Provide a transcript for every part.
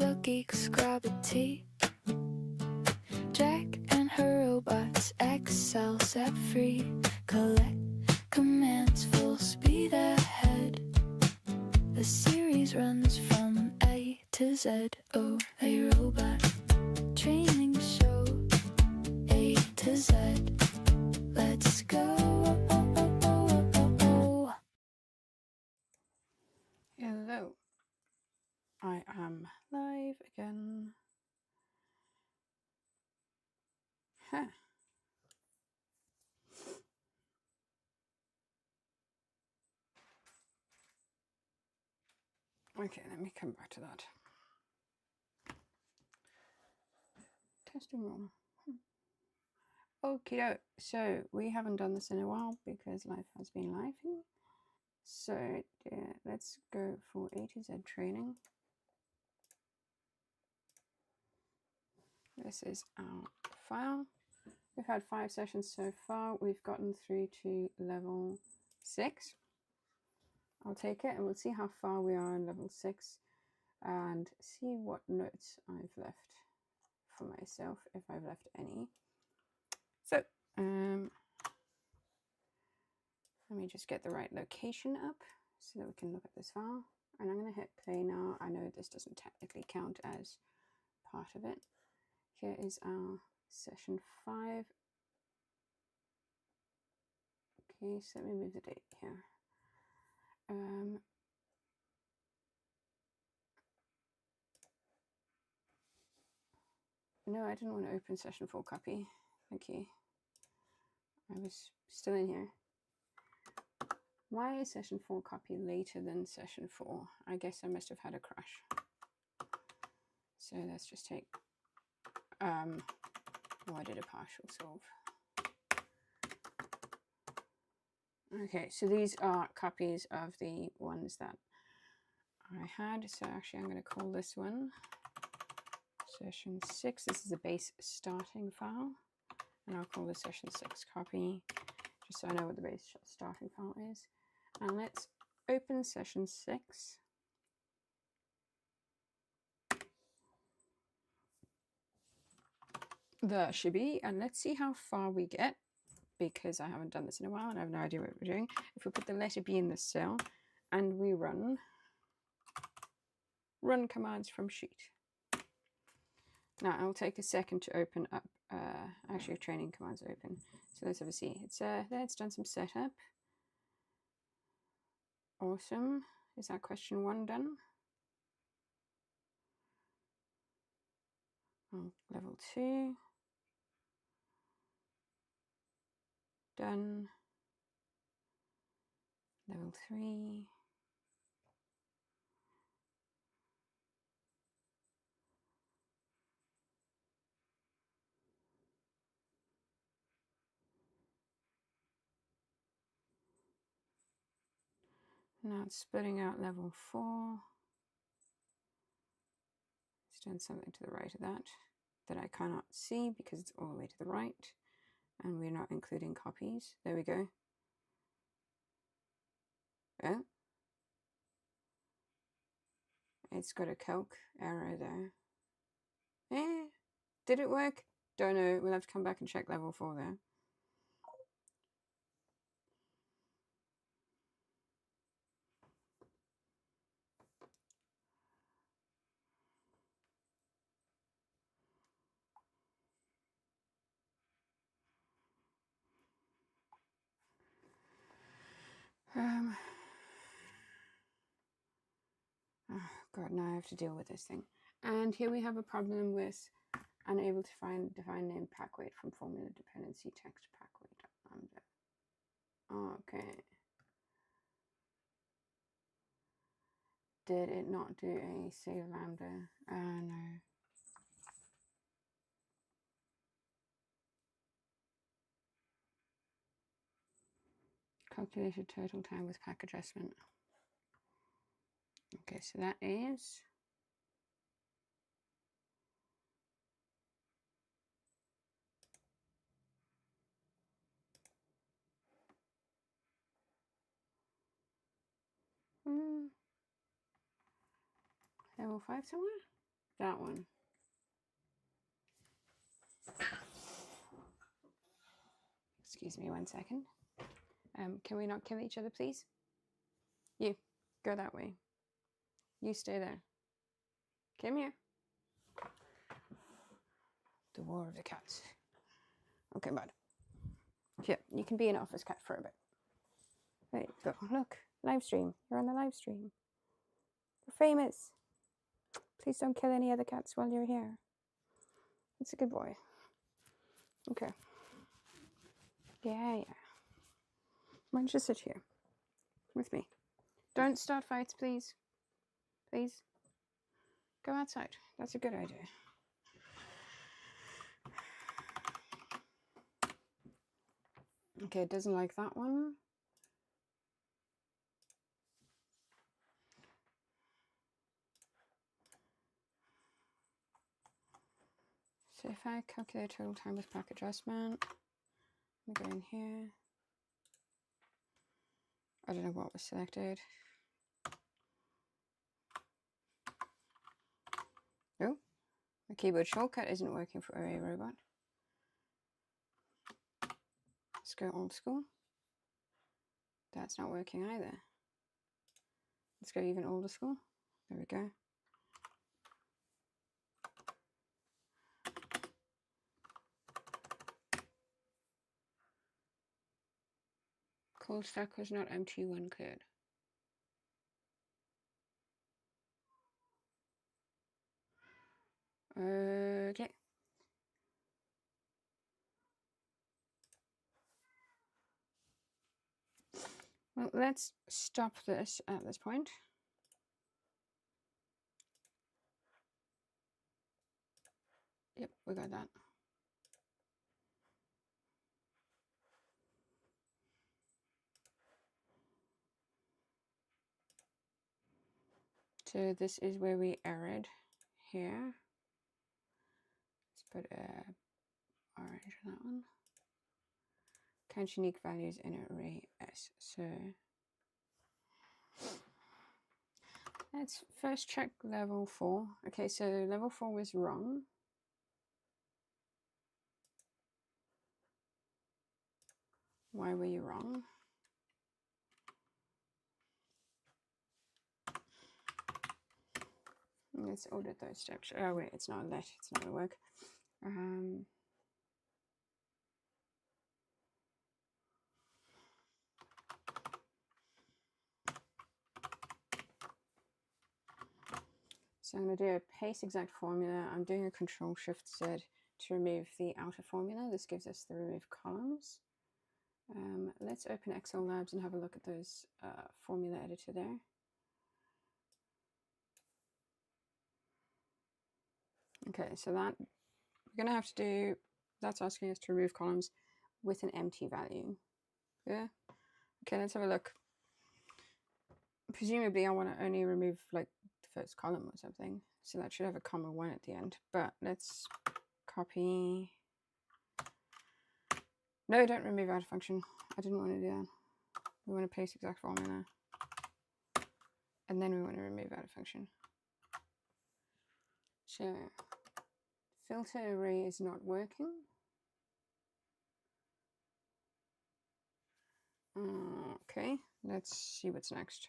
the geeks grab a tea. Jack and her robots excel, set free. Collect commands, full speed ahead. The series runs from A to Z. Oh, a robot training show. A to Z. Let's go. Hello. I am live again. Huh. Okay, let me come back to that. Testing room. Okay, so we haven't done this in a while because life has been lifing. So let's go for A to Z training. This is our file. We've had 5 sessions so far. We've gotten through to level 6. I'll take it and we'll see how far we are in level 6 and see what notes I've left for myself, if I've left any. So let me just get the right location up so that we can look at this file. And I'm going to hit play now. I know this doesn't technically count as part of it. Here is our session 5. Okay, so let me move the date here. No, I didn't want to open session 4 copy. Thank you. I was still in here. Why is session 4 copy later than session 4? I guess I must have had a crash. So let's just take, I did a partial solve. Okay, so these are copies of the ones that I had. So actually I'm going to call this one session 6. This is a base starting file. And I'll call this session 6 copy, just so I know what the base starting file is. And let's open session 6. There should be, and let's see how far we get, because I haven't done this in a while and I have no idea what we're doing. If we put the letter B in this cell and we run commands from sheet. Now I'll take a second to open up, actually training commands open. So let's have a see. It's there, it's done some setup. Awesome. Is that question 1 done? Oh, level 2. Done. Level 3. Now it's splitting out level 4. It's done something to the right of that I cannot see because it's all the way to the right. And we're not including copies. There we go. Oh. It's got a calc error there. Did it work? Don't know. We'll have to come back and check level 4 there. Oh God, now I have to deal with this thing. And here we have a problem with unable to find define name pack weight from formula dependency text pack weight lambda. Okay. Did it not do a save lambda? No. Calculated total time with pack adjustment. Okay, so that is level 5 somewhere? that one. Excuse me 1 second. Can we not kill each other, please? You, go that way. You stay there. Come here. The war of the cats. Okay, bud. Here, you can be an office cat for a bit. There you go. Look, live stream. You're on the live stream. You're famous. Please don't kill any other cats while you're here. It's a good boy. Okay. Yeah. Why don't you sit here with me? Don't start fights, please. Please. Go outside. That's a good idea. Okay, it doesn't like that one. So if I calculate total time with pack adjustment, I'm going to go in here. I don't know what was selected. Oh, the keyboard shortcut isn't working for a robot. Let's go old school. That's not working either. Let's go even older school. There we go. Cold stack was not MT1 cleared. Okay. Well, let's stop this at this point. Yep, we got that. So this is where we errored here. Let's put orange on that one. Count unique values in array S. So let's first check level 4. Okay, so level 4 was wrong. Why were you wrong? Let's audit those steps. Oh wait, it's not let. It's not gonna work. So I'm going to do a paste exact formula. I'm doing a Control Shift Z to remove the outer formula. This gives us the remove columns. Let's open Excel Labs and have a look at those formula editor there. Okay, so that we're going to have to do, that's asking us to remove columns with an empty value. Yeah. Okay, let's have a look. Presumably I want to only remove like the first column or something. So that should have a comma 1 at the end. But let's copy. No, don't remove out of function. I didn't want to do that. We want to paste exact formula. And then we want to remove out of function. So filter array is not working. Okay, let's see what's next.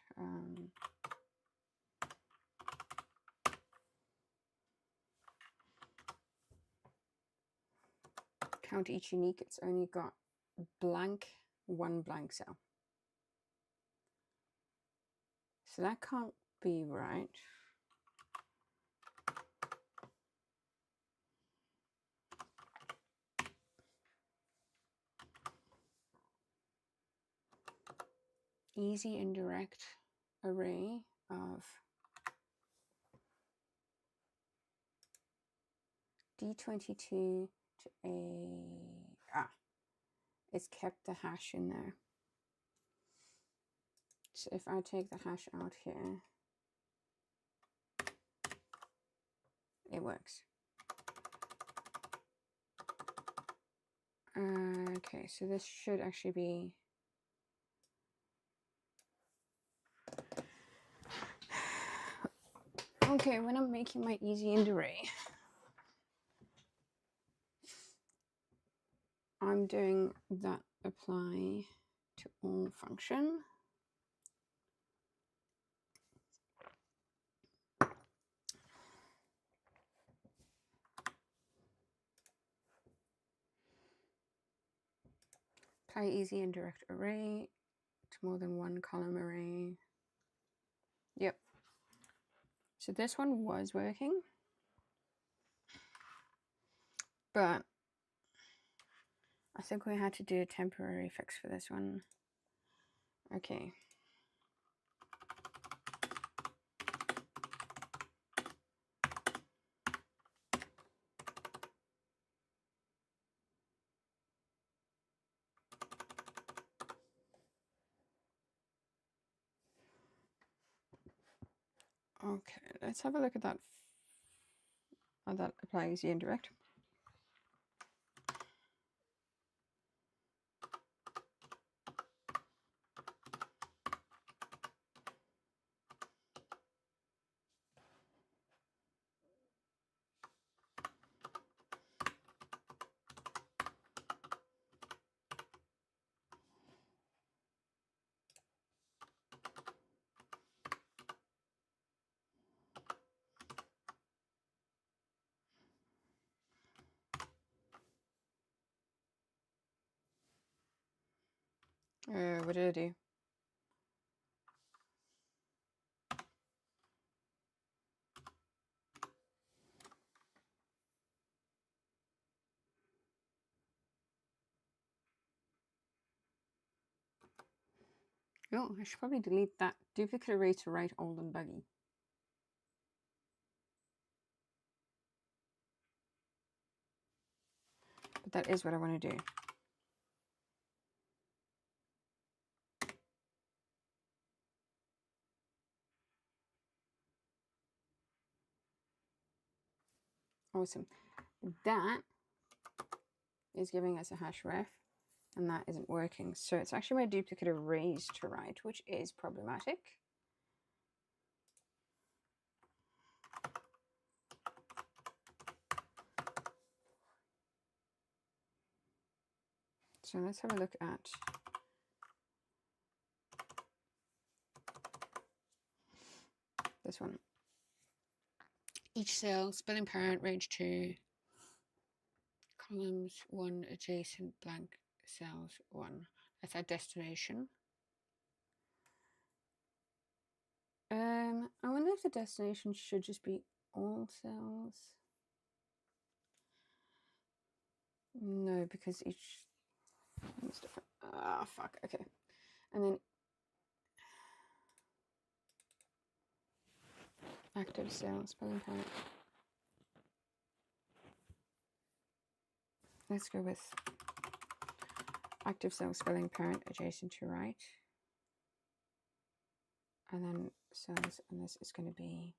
Count each unique. It's only got blank, 1 blank cell. So that can't be right. Easy indirect array of D22 to it's kept the hash in there. So if I take the hash out here, it works. Okay, so this should actually be Okay, when I'm making my easy end array, I'm doing that apply to all function. Apply easy and direct array to more than one column array. Yep. So this one was working, but I think we had to do a temporary fix for this one. Okay. Okay, let's have a look at that. That apply easy and direct. What did I do? Oh, I should probably delete that. Duplicate array to right, old and buggy. But that is what I want to do. Awesome. That is giving us a hash ref, and that isn't working. So it's actually my duplicate arrays to write, which is problematic. So let's have a look at this one. Each cell, spelling parent, range 2, columns 1, adjacent blank cells 1. That's our destination. I wonder if the destination should just be all cells. No, because each one's different. Ah, fuck. Okay, and then active cell, spelling parent. Let's go with active cell, spelling parent, adjacent to right, and then cells, and this is going to be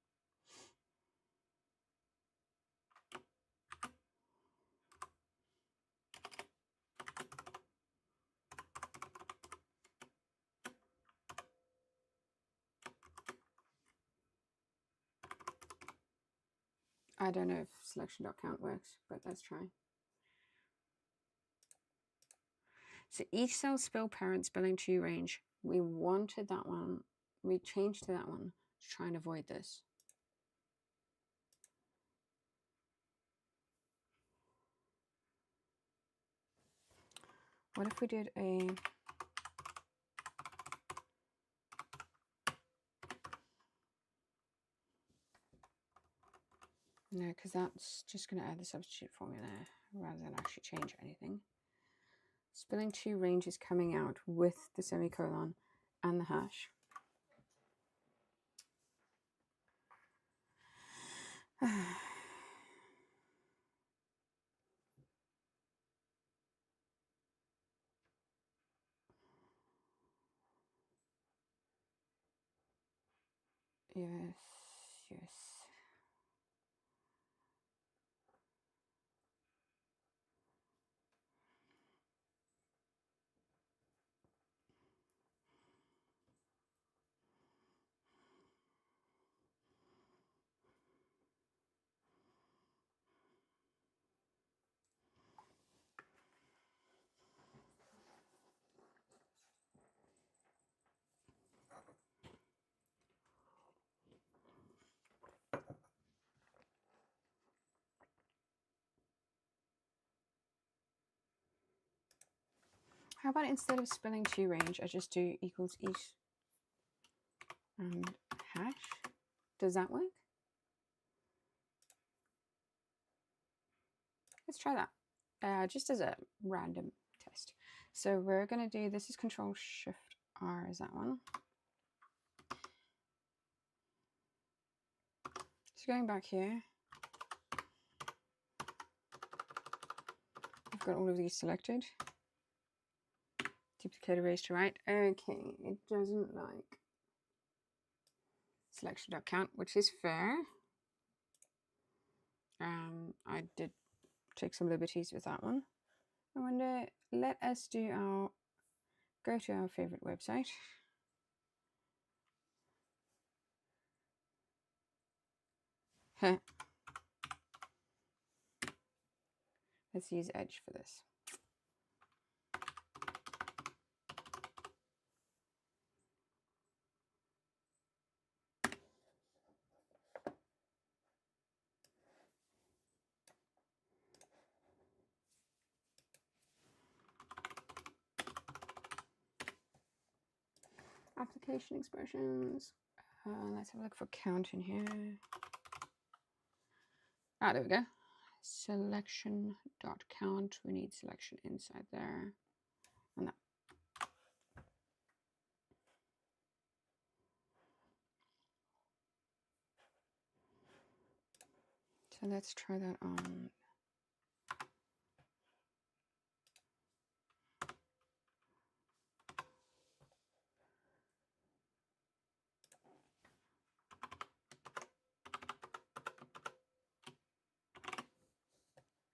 I don't know if selection.count works, but let's try. So each cell spell parent spelling to range. We wanted that one. We changed to that one to try and avoid this. What if we did a no, because that's just going to add the substitute formula rather than actually change anything. Spelling to range is coming out with the semicolon and the hash. Yes, yes. How about instead of spelling to range, I just do equals each and hash? Does that work? Let's try that, just as a random test. So we're going to do, this is Control Shift R, is that one? So going back here, I've got all of these selected. Duplicate, erase to right. Okay, it doesn't like selection.count, which is fair. I did take some liberties with that one. I wonder, let us do our, go to our favorite website. Let's use Edge for this. Application expressions. Let's have a look for count in here. Ah, there we go. Selection.count. We need selection inside there. And that. So let's try that on.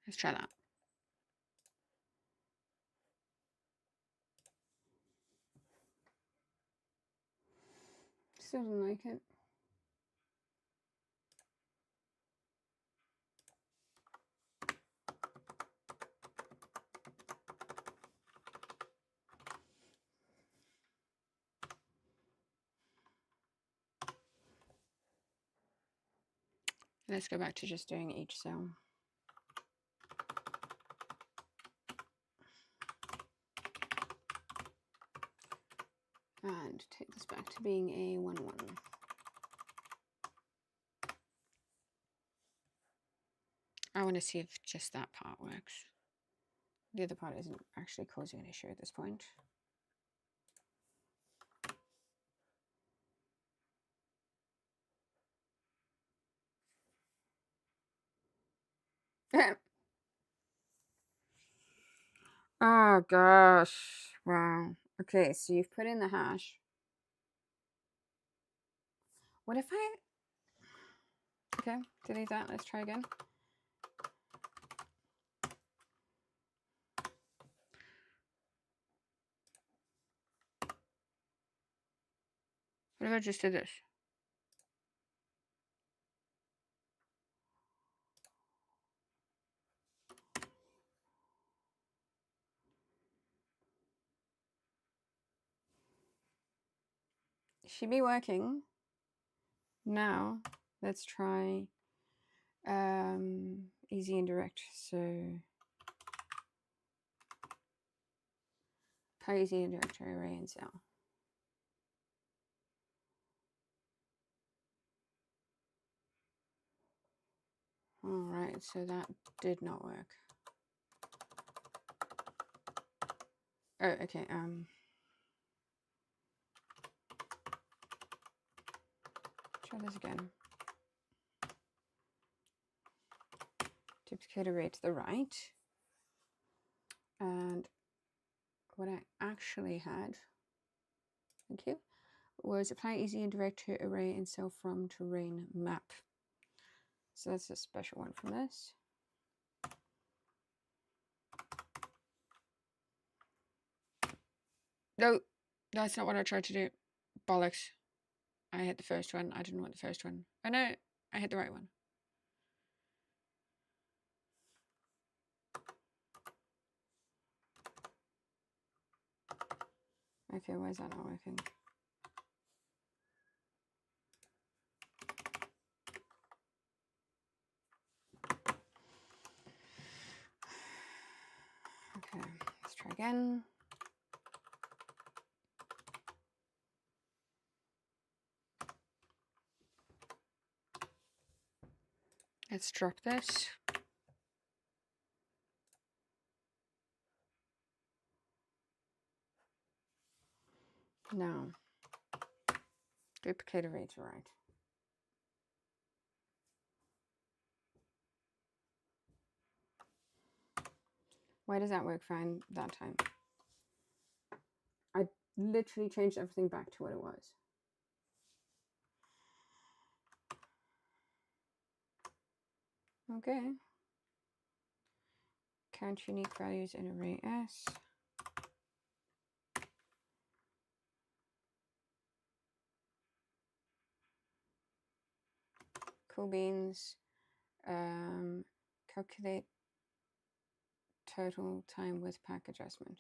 Let's try that. Still don't like it. Let's go back to just doing each cell. And take this back to being a 1-1. I want to see if just that part works. The other part isn't actually causing an issue at this point. Oh gosh, wow. Okay, so you've put in the hash. What if I, okay, delete that, let's try again. What if I just did this? It should be working. Now, let's try easy and direct. So, apply easy and direct array and cell. All right, so that did not work. Oh, okay. Try this again. Duplicate array to the right. And what I actually had, thank you, was apply easy and direct to array and cell from terrain map. So that's a special one from this. No, that's not what I tried to do. Bollocks. I hit the first one. I didn't want the first one. Oh no, I hit the right one. Okay, why is that not working? Okay, let's try again. Let's drop this. Now, duplicate array to right. Why does that work fine that time? I literally changed everything back to what it was. Okay. Count unique values in array S. Cool beans. Calculate total time with pack adjustment.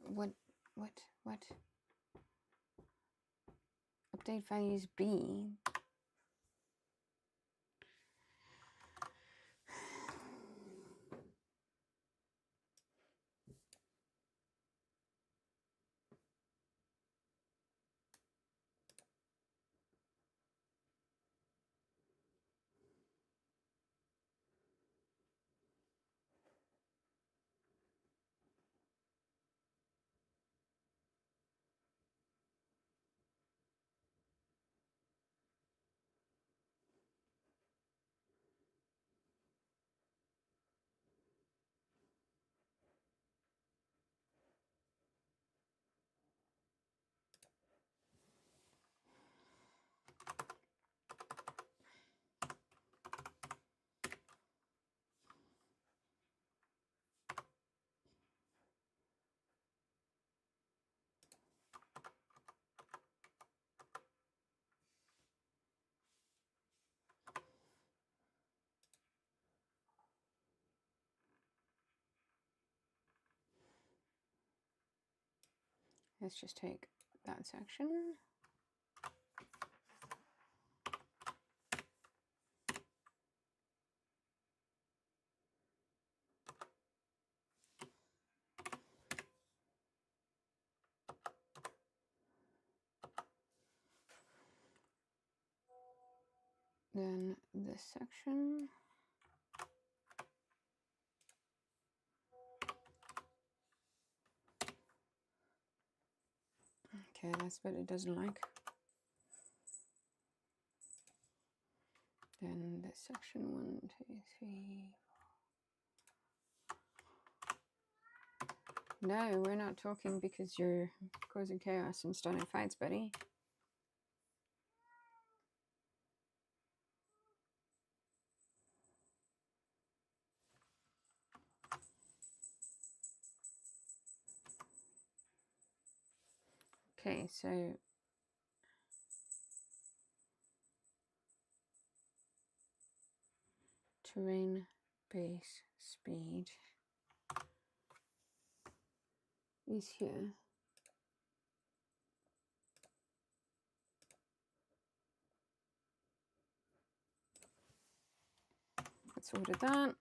What? Update values B. Let's just take that section. Then this section. Okay, that's what it doesn't like. Then this section, 1, 2, 3. No, we're not talking because you're causing chaos and starting fights, buddy. Okay, so terrain base speed is here. Let's order that.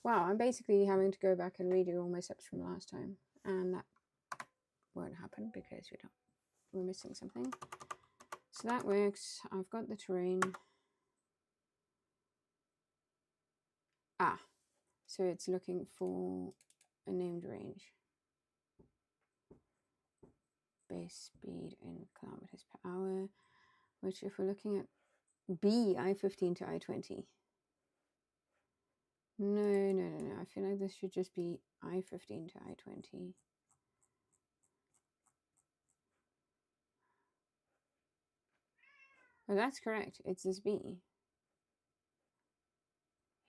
Wow, I'm basically having to go back and redo all my steps from last time, and that won't happen because we're missing something. So that works. I've got the terrain. So it's looking for a named range. Base speed in kilometers per hour, which if we're looking at B, I-15 to I-20. No. I feel like this should just be I-15 to I-20. Oh, that's correct. It's this B.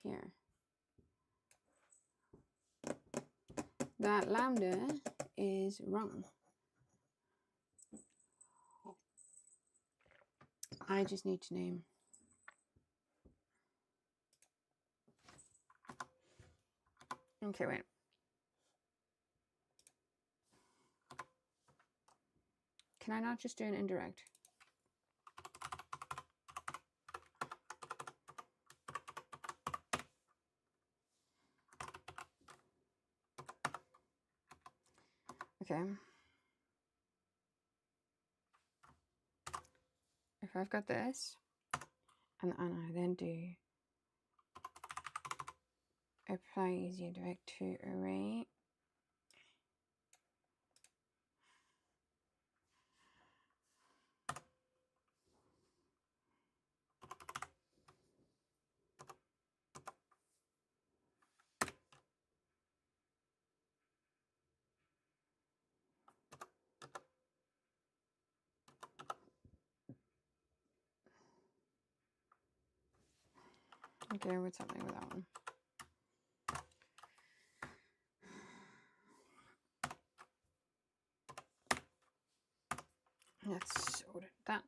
Here. That lambda is wrong. I just need to name. Okay, wait. Can I not just do an indirect? Okay. If I've got this, and I then do apply easy indirect to array. Okay, what's happening with that one? Let's order that.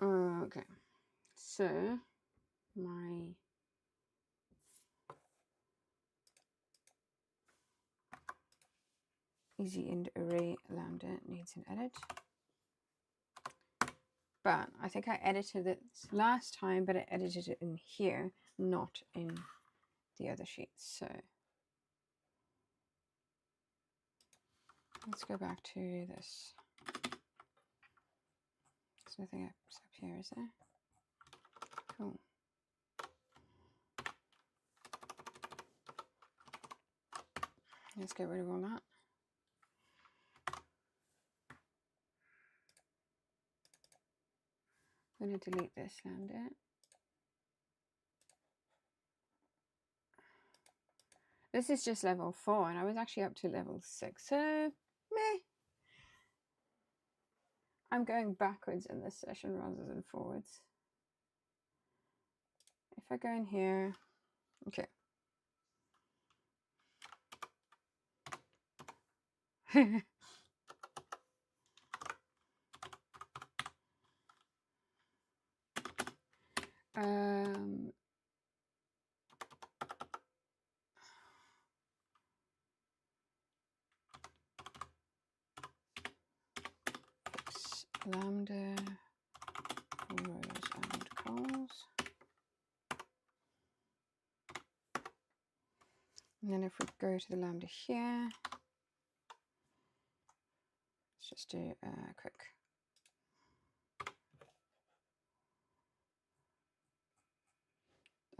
Okay, so my easy ind array lambda needs an edit. But I think I edited it last time, but I edited it in here, not in the other sheets. So let's go back to this. There's nothing up here, is there? Cool. Let's get rid of all that. I'm going to delete this lambda. This is just level 4, and I was actually up to level 6, so meh. I'm going backwards in this session rather than forwards. If I go in here, okay. Fix lambda rows and calls. And then if we go to the lambda here, let's just do a quick.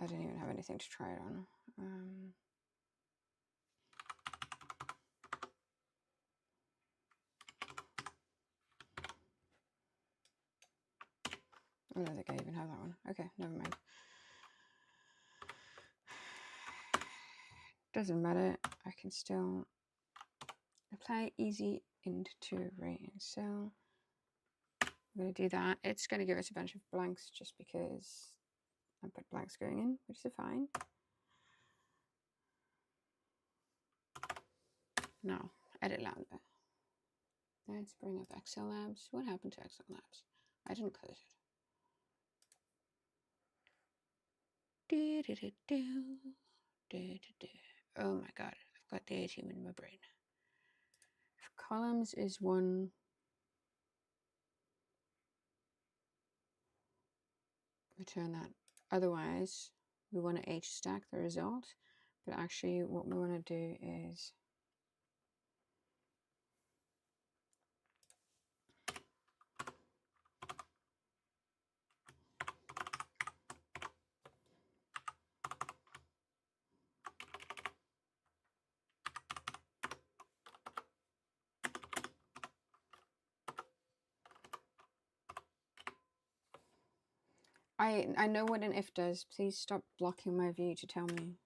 I don't even have anything to try it on. I don't think I even have that one. Okay, never mind. Doesn't matter. I can still apply easy into array and cell. I'm going to do that. It's going to give us a bunch of blanks just because I put blanks going in, which is fine. Now, edit lambda. Let's bring up Excel Labs. What happened to Excel Labs? I didn't close it. Oh my god, I've got the A-team in my brain. If columns is one, return that. Otherwise, we want to H stack the result, but actually what we want to do is I know what an if does. Please stop blocking my view to tell me.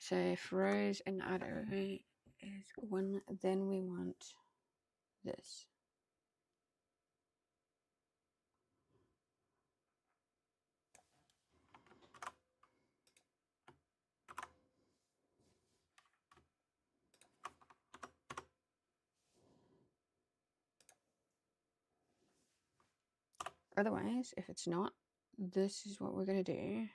So if rows in that array is 1, then we want this. Otherwise, if it's not, this is what we're going to do.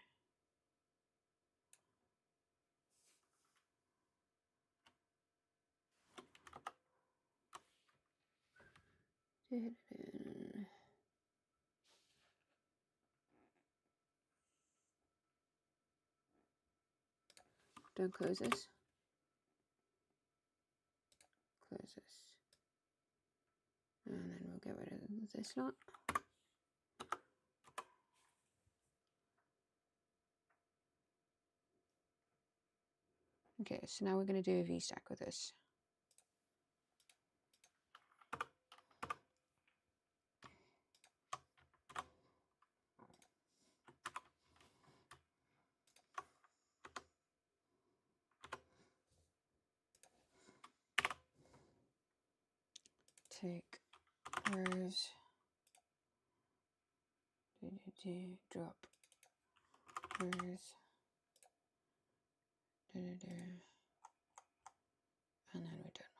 Don't close this. Close this. And then we'll get rid of this lot. Okay, so now we're going to do a V-stack with this. Take rows, drop rows, and then we're done.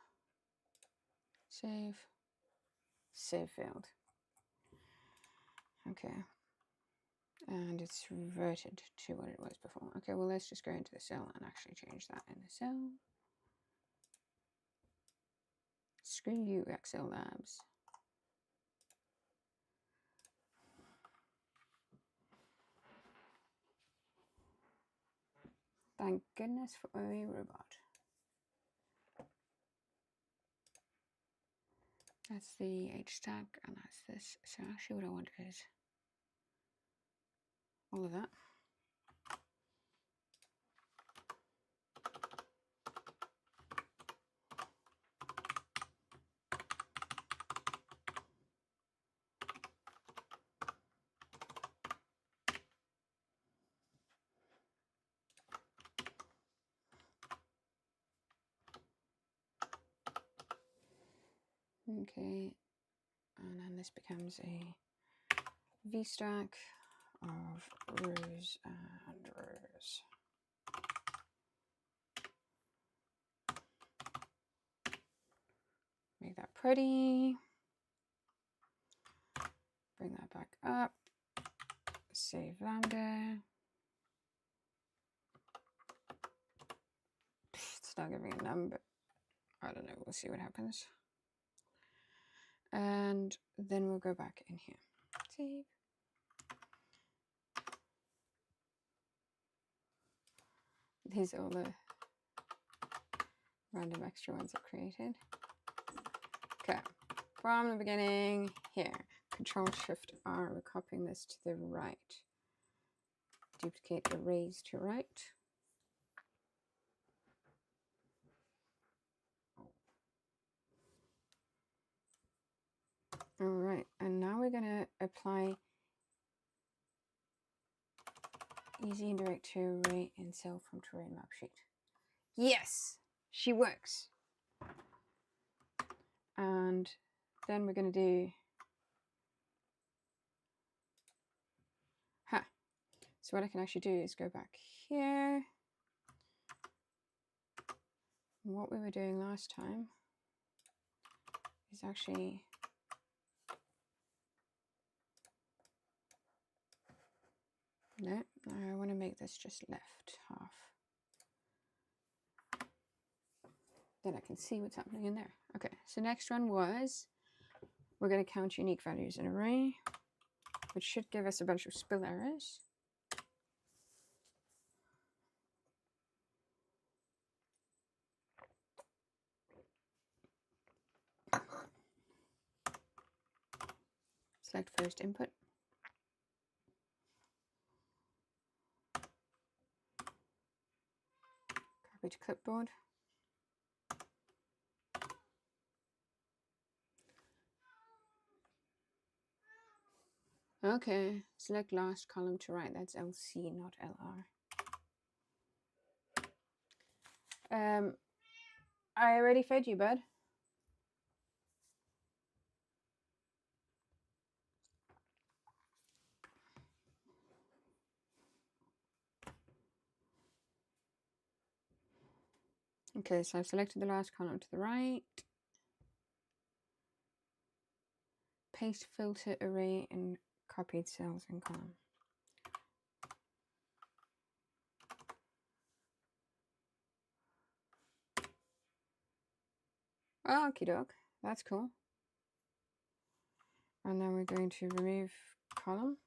Save. Save failed. Okay. And it's reverted to what it was before. Okay, well, let's just go into the cell and actually change that in the cell. Screw you, Excel Labs. Thank goodness for a robot. That's the H stack, and that's this. So actually what I want is all of that. Okay, and then this becomes a V stack of rows and rows. Make that pretty. Bring that back up. Save lambda. It's not giving a number. I don't know. We'll see what happens. And then we'll go back in here. Save. These are all the random extra ones I've created. Okay, from the beginning here, Control-Shift-R, we're copying this to the right. Duplicate arrays to right. All right, and now we're going to apply easy and direct to array in cell from terrain map sheet. Yes, she works. And then we're going to do so what I can actually do is go back here. What we were doing last time is actually no, I want to make this just left half. Then I can see what's happening in there. Okay, so next one was we're going to count unique values in array, which should give us a bunch of spill errors. Select first input. Copy to clipboard. Okay, select last column to right. That's LC, not LR. I already fed you, bud. Okay, so I've selected the last column to the right. Paste filter array and copied cells and column. Oh, okie doke. That's cool. And then we're going to remove column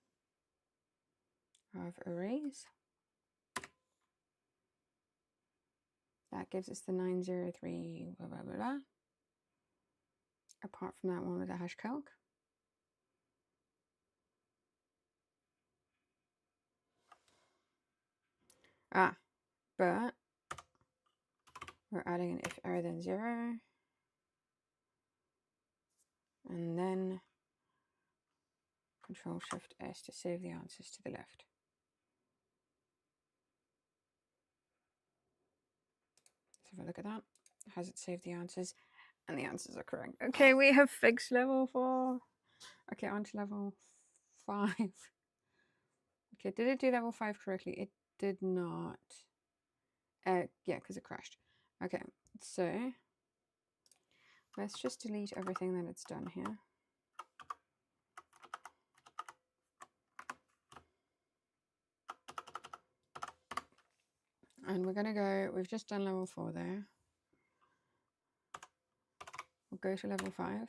of arrays. That gives us the 903 blah, blah, blah, blah. Apart from that one with the hash calc. Ah, but we're adding an if error then 0. And then Control Shift S to save the answers to the left. Let's have a look at that. Has it saved the answers? And the answers are correct. Okay, we have fixed level 4. Okay, on to level 5. Okay, did it do level 5 correctly? It did not. Yeah, because it crashed. Okay, so let's just delete everything that it's done here. And we're going to go, we've just done level 4 there. We'll go to level 5.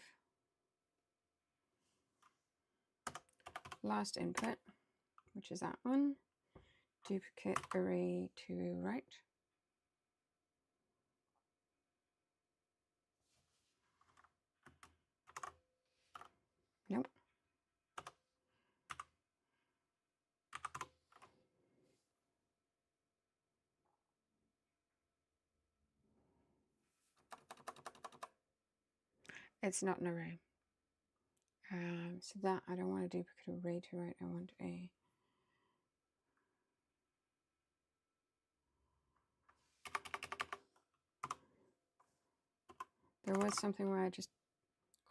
Last input, which is that one. Duplicate array to right. Nope. It's not an array. So that I don't want a duplicate array to right. I want a there was something where I just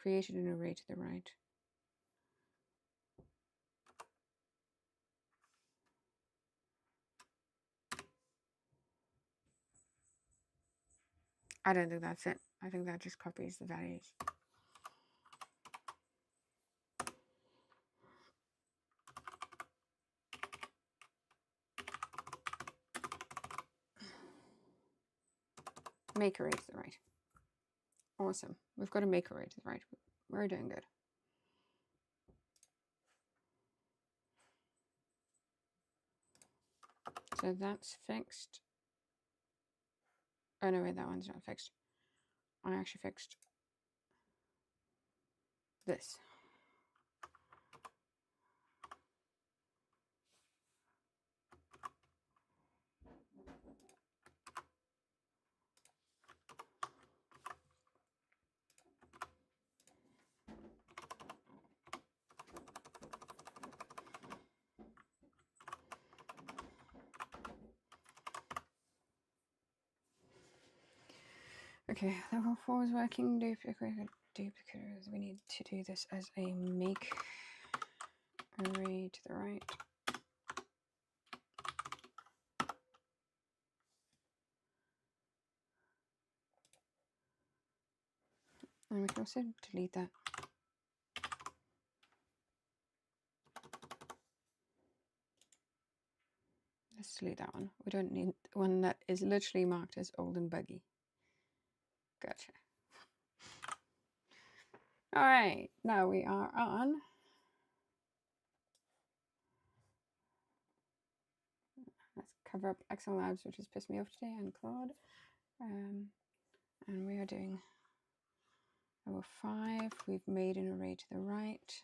created an array to the right. I don't think that's it. I think that just copies the values. Make array to the right. Awesome. We've got a make array to the right. We're doing good. So that's fixed. Oh no, wait, that one's not fixed. I actually fixed this. Okay, level 4 is working. Duplicators. We need to do this as a make array to the right. And we can also delete that. Let's delete that one. We don't need one that is literally marked as old and buggy. Gotcha. All right, now we are on let's cover up Excel Labs, which has pissed me off today, and Claude. And we are doing level 5. We've made an array to the right.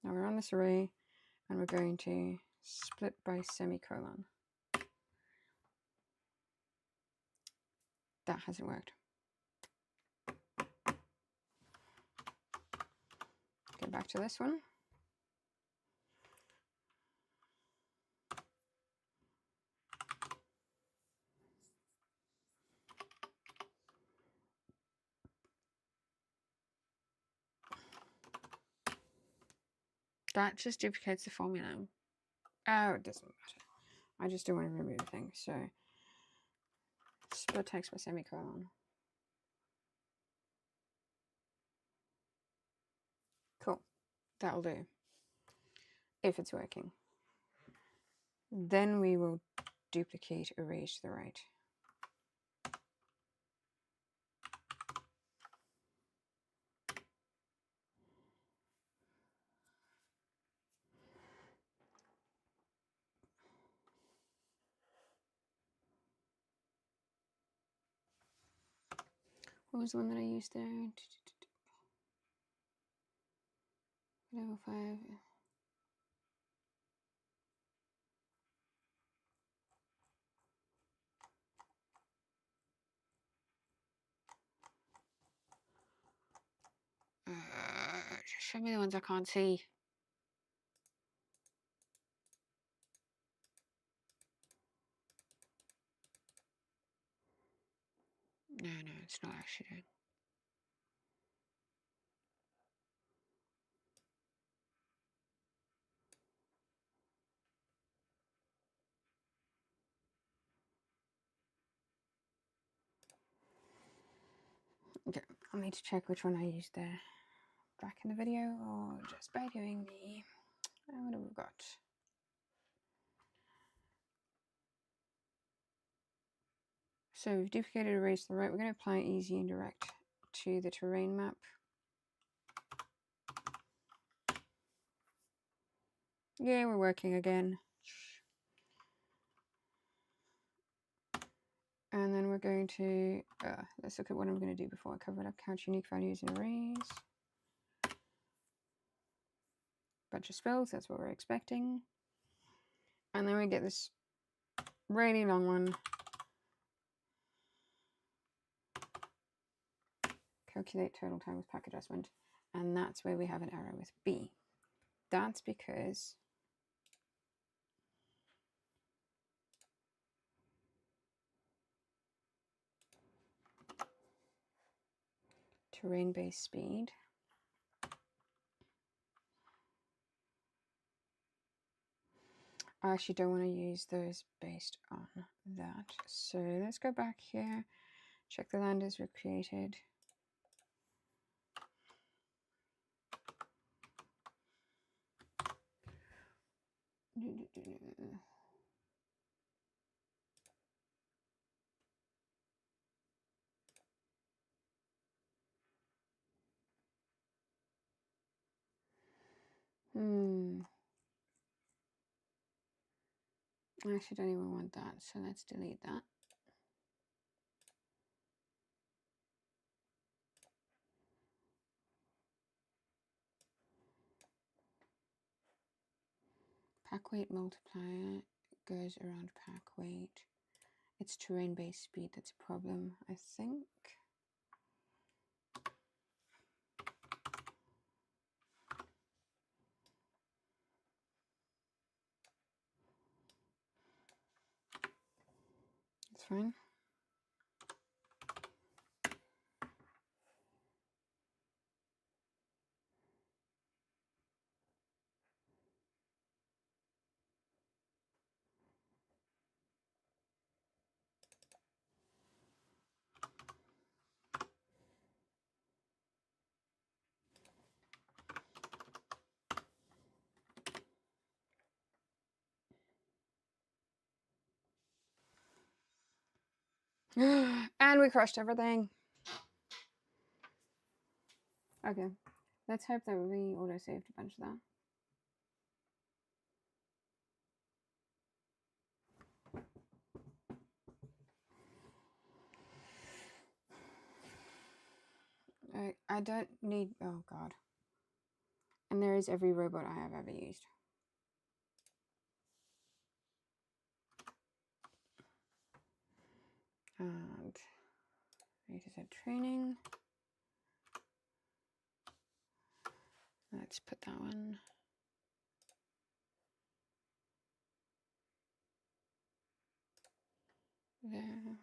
Now we're on this array, and we're going to split by semicolon. That hasn't worked. Get back to this one. That just duplicates the formula. Oh, it doesn't matter. I just don't want to remove the thing. So split text by semicolon. Cool. That'll do. If it's working. Then we will duplicate erase to the right. What was the one that I used there? Level 5. Show me the ones I can't see. No, it's not actually doing. Okay, I'll need to check which one I used there. Back in the video or just by doing the... what have we got? So we've duplicated erase to the right. We're going to apply easy and direct to the terrain map. Yeah, we're working again. And then we're going to, let's look at what I'm going to do before I cover it up. Count unique values and arrays. Bunch of spells, that's what we're expecting. And then we get this really long one. Calculate total time with pack adjustment. And that's where we have an error with B. That's because terrain-based speed. I actually don't want to use those based on that. So let's go back here, check the land is recreated. I actually don't even want that, so let's delete that. Pack weight multiplier goes around pack weight. It's terrain-based speed that's a problem, I think. It's fine. And we crushed everything. Okay, let's hope that we auto-saved a bunch of that. I don't need, oh god. And there is every robot I have ever used. And I need to set training. Let's put that one. There.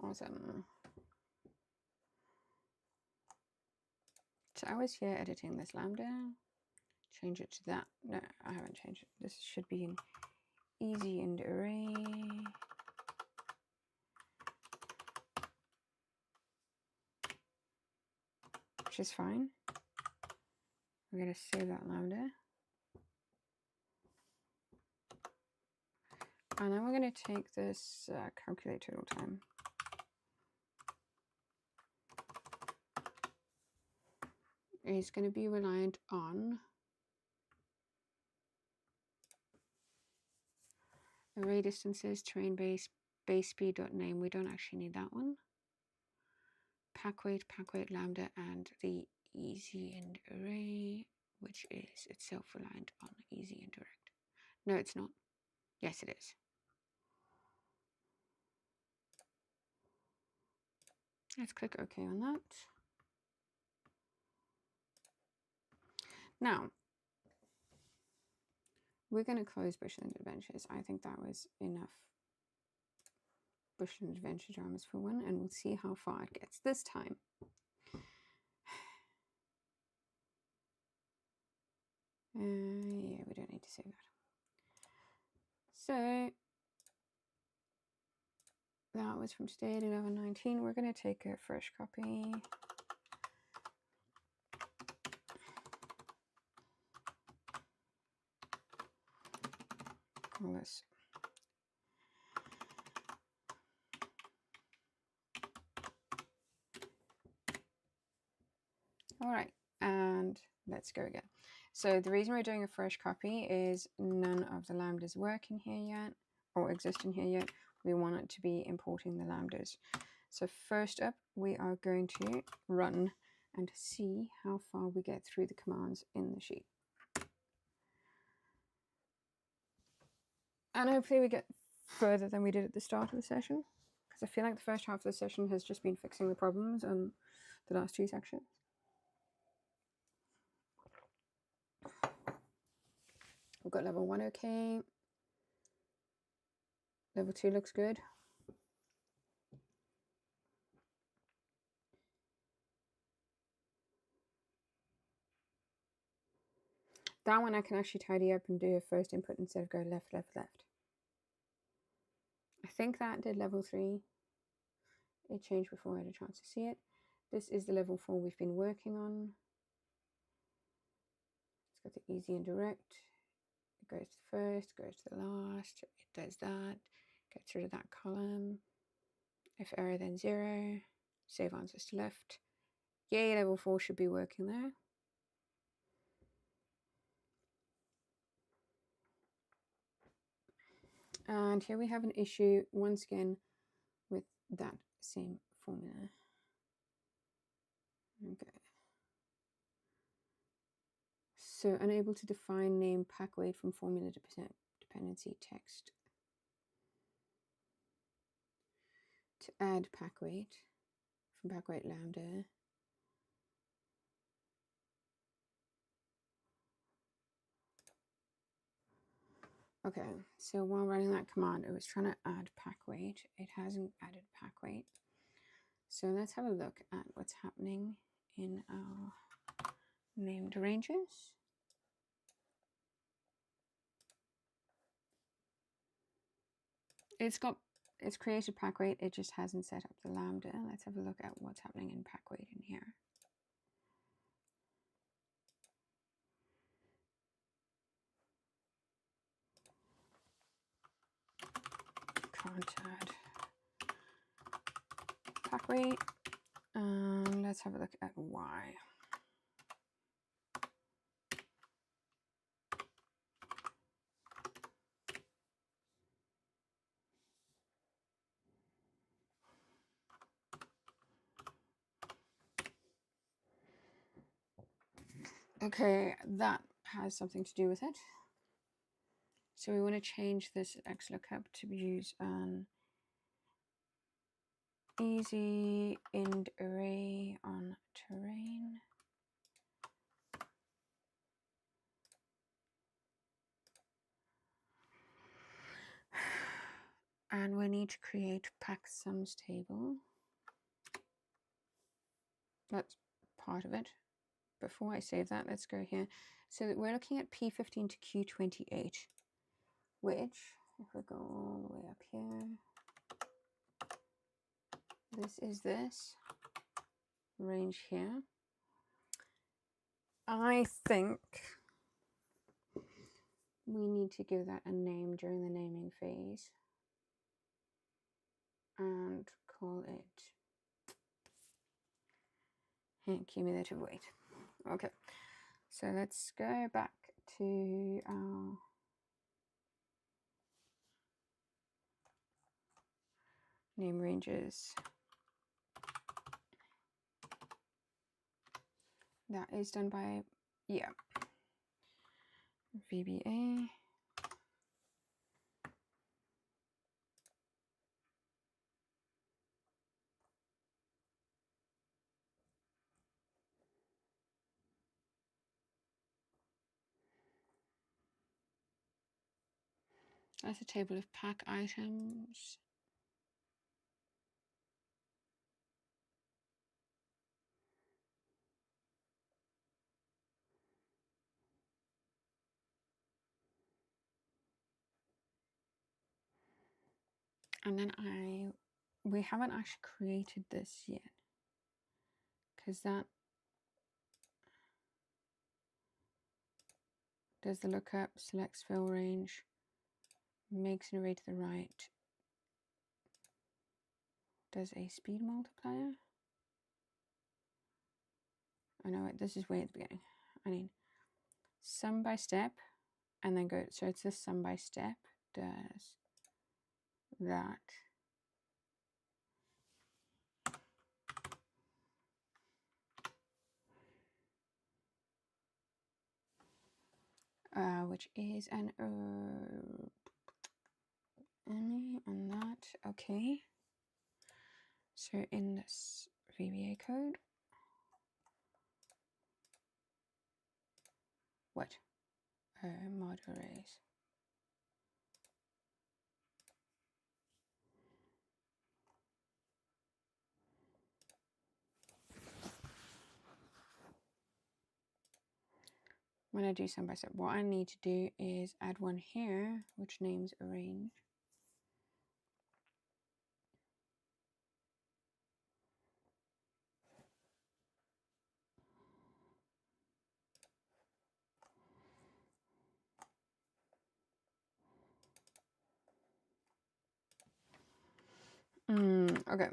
Awesome. So I was here editing this lambda. Change it to that. No, I haven't changed it. This should be an easy end array. Which is fine. We're going to save that lambda. And then we're going to take this calculate total time. It's going to be reliant on array distances, terrain base, base speed.name. We don't actually need that one. Pack weight lambda, and the easy end array, which is itself reliant on easy and direct. No, it's not. Yes, it is. Let's click OK on that. Now, we're going to close Bushland Adventures. I think that was enough Bushland Adventure dramas for one, and we'll see how far it gets this time. Yeah, we don't need to save that. So that was from today at 11:19. We're going to take a fresh copy. Call this. All right, and let's go again. So the reason we're doing a fresh copy is none of the lambdas work in here yet, or exist in here yet. We want it to be importing the lambdas. So first up, we are going to run and see how far we get through the commands in the sheet. And hopefully we get further than we did at the start of the session, because I feel like the first half of the session has just been fixing the problems on the last two sections. We've got level 1 okay. Level 2 looks good. That one I can actually tidy up and do a first input instead of go left, left, left. I think that did level 3. It changed before I had a chance to see it. This is the level 4 we've been working on. It's got the easy and direct. It goes to the first, goes to the last. It does that. Gets rid of that column. If error, then 0. Save answers to left. Yay, level 4 should be working there. And here we have an issue once again with that same formula. Okay. So unable to define name pack weight from formula dependency text. To add pack weight from pack weight lambda. Okay, so while running that command, it was trying to add pack weight. It hasn't added pack weight. So let's have a look at what's happening in our named ranges. It's created pack weight, it just hasn't set up the lambda. Let's have a look at what's happening in pack weight in here. Can't add pack weight. Let's have a look at Y. Okay, that has something to do with it. So we want to change this XLOOKUP to use an easy end array on terrain. And we need to create pack sums table. That's part of it. before I save that, let's go here. So we're looking at P15 to Q28, which, if we go all the way up here, this is this range here. I think we need to give that a name during the naming phase and call it cumulative weight. Okay, so let's go back to our name ranges. That is done by, yeah, VBA. That's a table of pack items. And then we haven't actually created this yet, because that does the lookup, selects fill range, makes an array to the right, does a speed multiplier. Oh no, wait, this is way at the beginning. I need sum by step, and then go, so it's this sum by step, does that. Which is an and that, okay. So in this VBA code, what? Mod arrays. When I do sum by step, what I need to do is add one here, which names a range. Okay.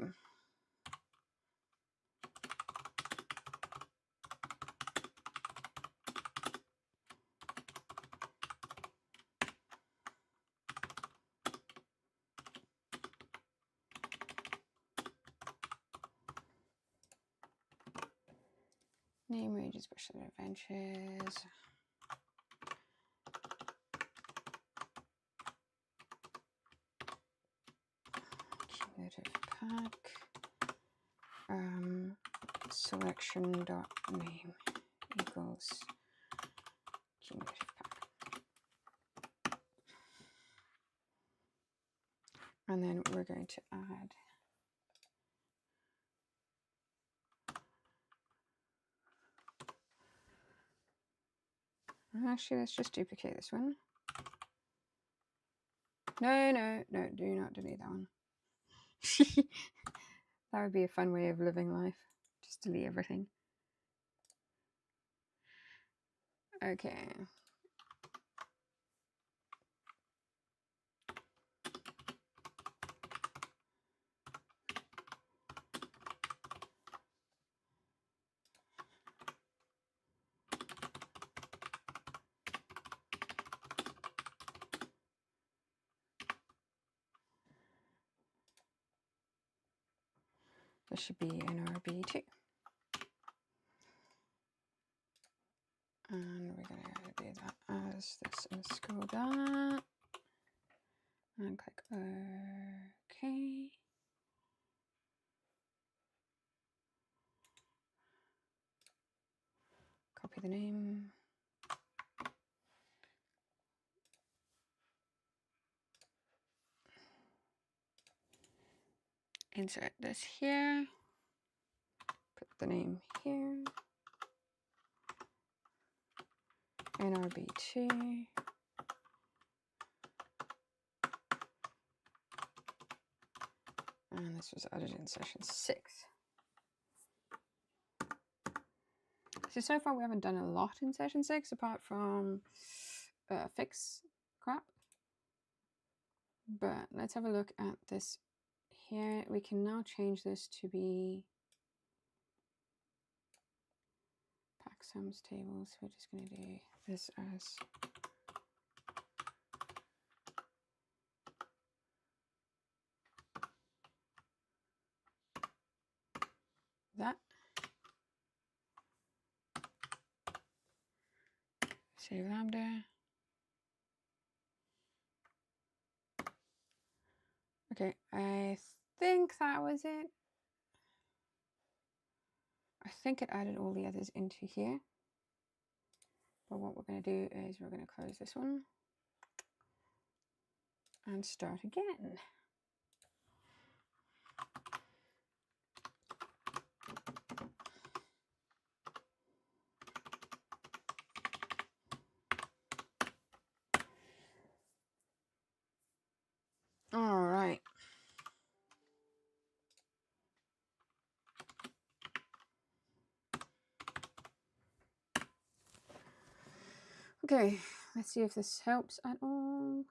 Name ranges, Bushland Adventures. Cumulative pack. Selection dot name equals cumulative pack. And then we're going to add actually, let's just duplicate this one. No, do not delete that one. That would be a fun way of living life. Just delete everything. Okay. This should be NRB2. And we're going to do that as this and scroll that. And click OK. Copy the name. Insert this here. Put the name here. NRBT. And this was added in session 6. So far we haven't done a lot in session 6 apart from fix crap. But let's have a look at this here. We can now change this to be pack sums tables. We're just going to do this as that. Save lambda. Okay, I think that was it. I think it added all the others into here. But what we're going to do is we're going to close this one and start again. All right. Okay, let's see if this helps at all.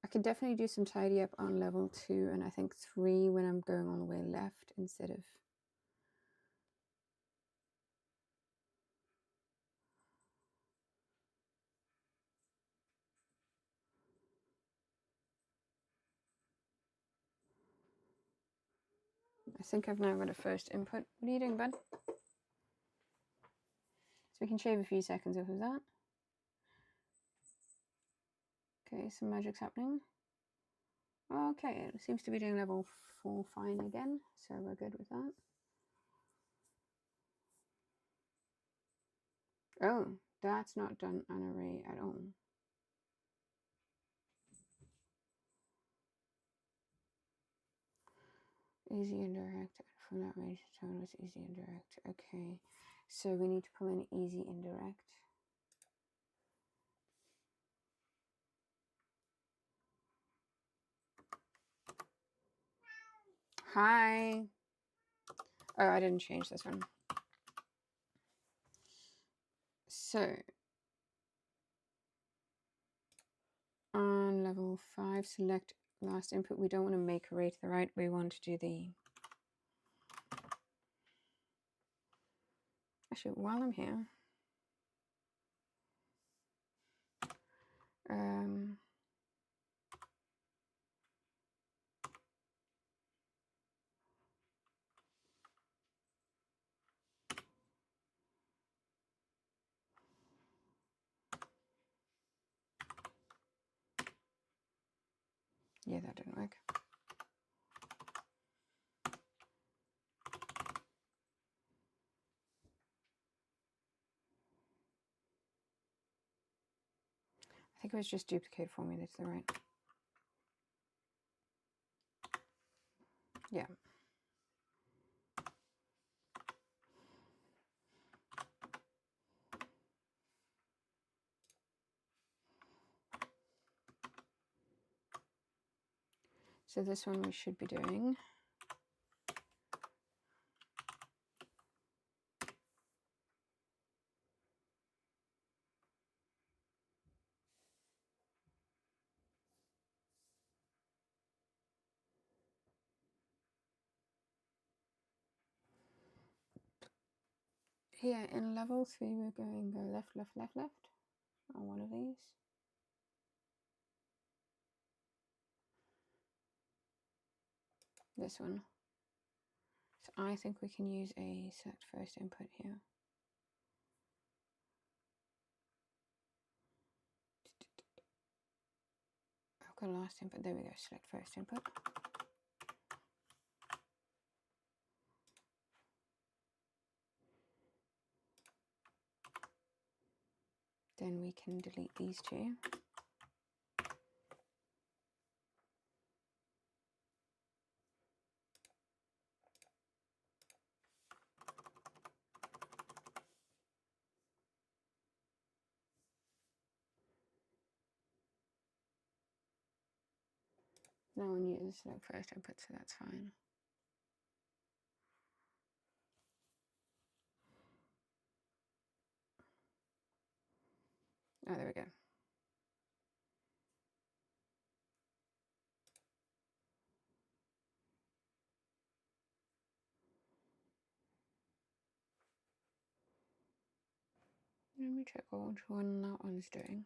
I could definitely do some tidy up on level 2 and I think 3 when I'm going all the way left instead of I think I've now got a first input. What are you doing, bud? So we can shave a few seconds off of that. Okay, some magic's happening. Okay, it seems to be doing level 4 fine again, so we're good with that. Oh, that's not done an array at all. Easy indirect, from that range to tone was easy indirect. Okay, so we need to pull in easy indirect. Hi. Oh, I didn't change this one. So on level 5, select last input. We don't want to make array to the right. We want to do the... Actually, while I'm here, yeah, that didn't work. I think it was just duplicate formula to the right. Yeah. So this one we should be doing. Here in level 3, we're going go left, left, left, left on one of these. This one. So I think we can use a select first input here. I've got a last input. There we go. Select first input. then we can delete these two. No one uses the first input, so that's fine. Oh, there we go. Let me check which one that one's doing.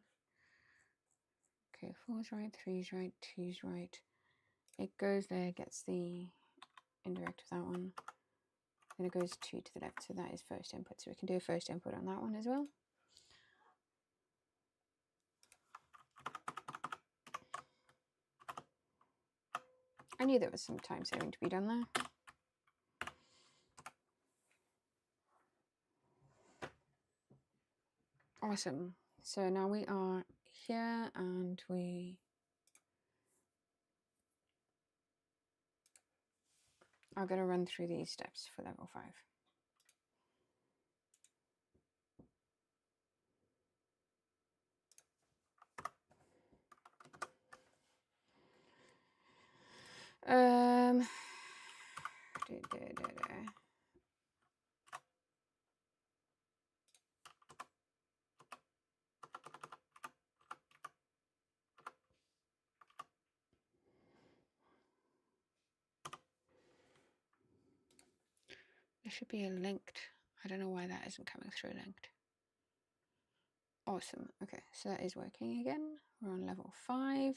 Okay, 4's right, 3's right, 2's right. It goes there, gets the indirect of that one. Then it goes 2 to the left, so that is first input. So we can do a first input on that one as well. I knew there was some time saving to be done there. Awesome. So now we are here and we are going to run through these steps for level 5. There should be a linked. I don't know why that isn't coming through linked. Awesome. Okay, so that is working again. We're on level 5.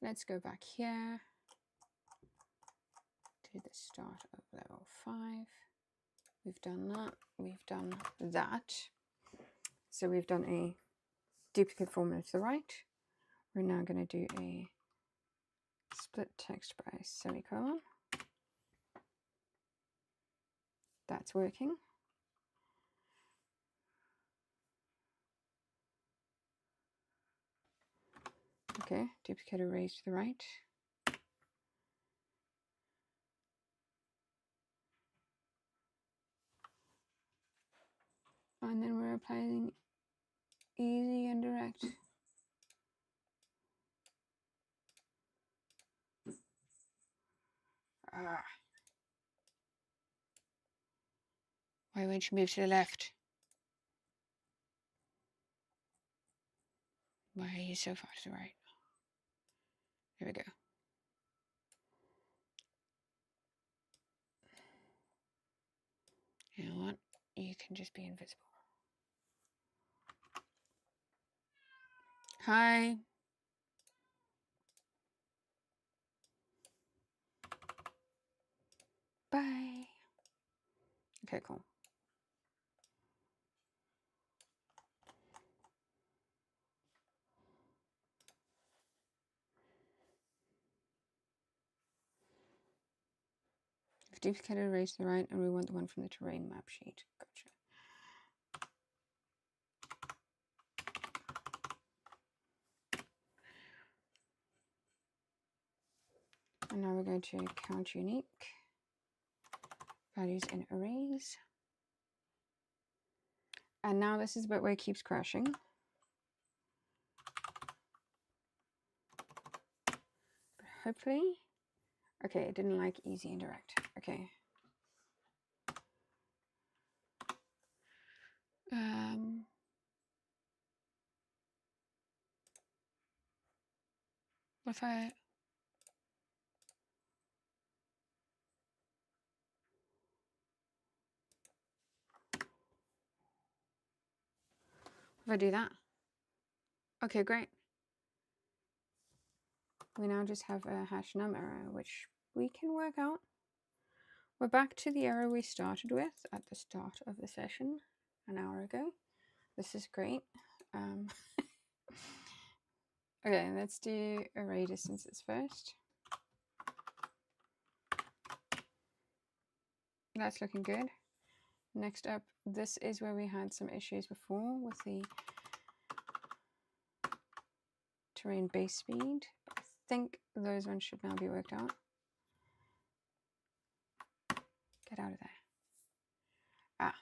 Let's go back here to the start of level 5. We've done that. We've done that. So we've done a duplicate formula to the right. We're now going to do a split text by semicolon. That's working. Okay, duplicate arrays to the right. And then we're applying easy and direct. Why won't you move to the left? Why are you so far to the right? There we go. You know what? You can just be invisible. Hi. Bye. Okay, cool. We've duplicated arrays to the right, and we want the one from the terrain map sheet. Gotcha. And now we're going to count unique values in arrays. And now this is the bit where it keeps crashing. But hopefully, okay, it didn't like easy and direct. Okay. What if I do that? Okay, great. We now just have a hash num error, which we can work out. We're back to the error we started with at the start of the session an hour ago. This is great. Okay, let's do array distances first. That's looking good. Next up, this is where we had some issues before with the terrain base speed. I think those ones should now be worked out. Get out of there. Ah.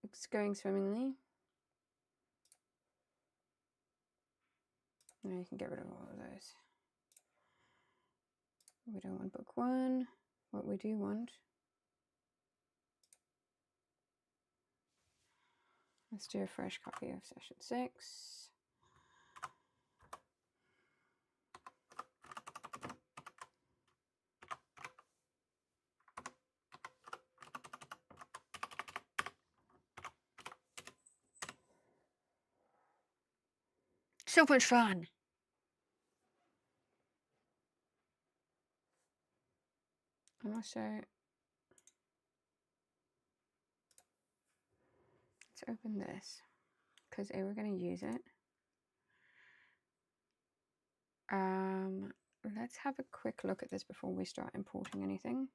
It's going swimmingly. Now you can get rid of all of those. We don't want book 1. What we do want, let's do a fresh copy of session 6. So much fun. And also, let's open this because we're going to use it. Let's have a quick look at this before we start importing anything.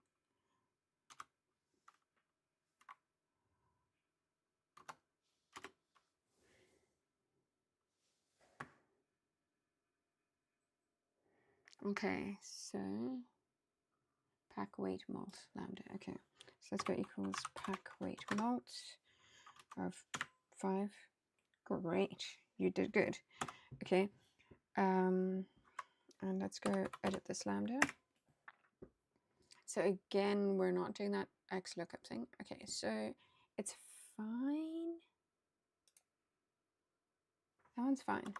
Okay, so pack weight malt lambda. Okay, so let's go equals pack weight malt of 5. Great, you did good. Okay, and let's go edit this lambda. So again, we're not doing that X lookup thing. Okay, so it's fine. That one's fine.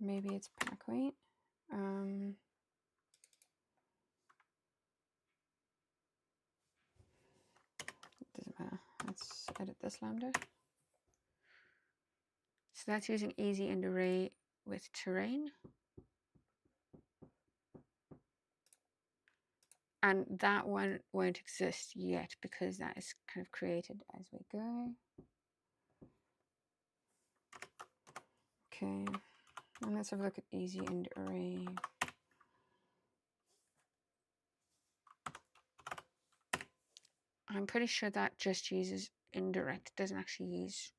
Maybe it's pack weight. It doesn't matter. Let's edit this lambda. So that's using easy end array with terrain. And that one won't exist yet because that is kind of created as we go. Okay, and let's have a look at easy end array. I'm pretty sure that just uses indirect, doesn't actually use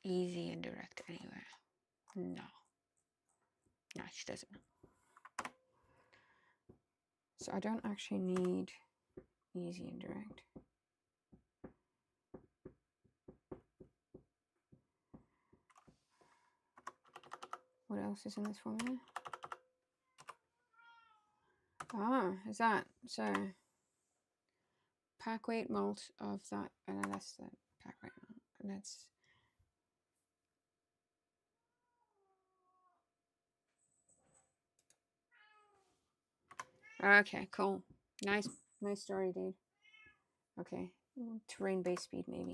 easy indirect anywhere. No, she doesn't. So I don't actually need easy indirect. What else is in this formula? Ah, is that so? Pack weight malt of that, and that's the pack weight malt, and that's. Okay, cool. Nice story, dude. Okay, terrain base speed maybe.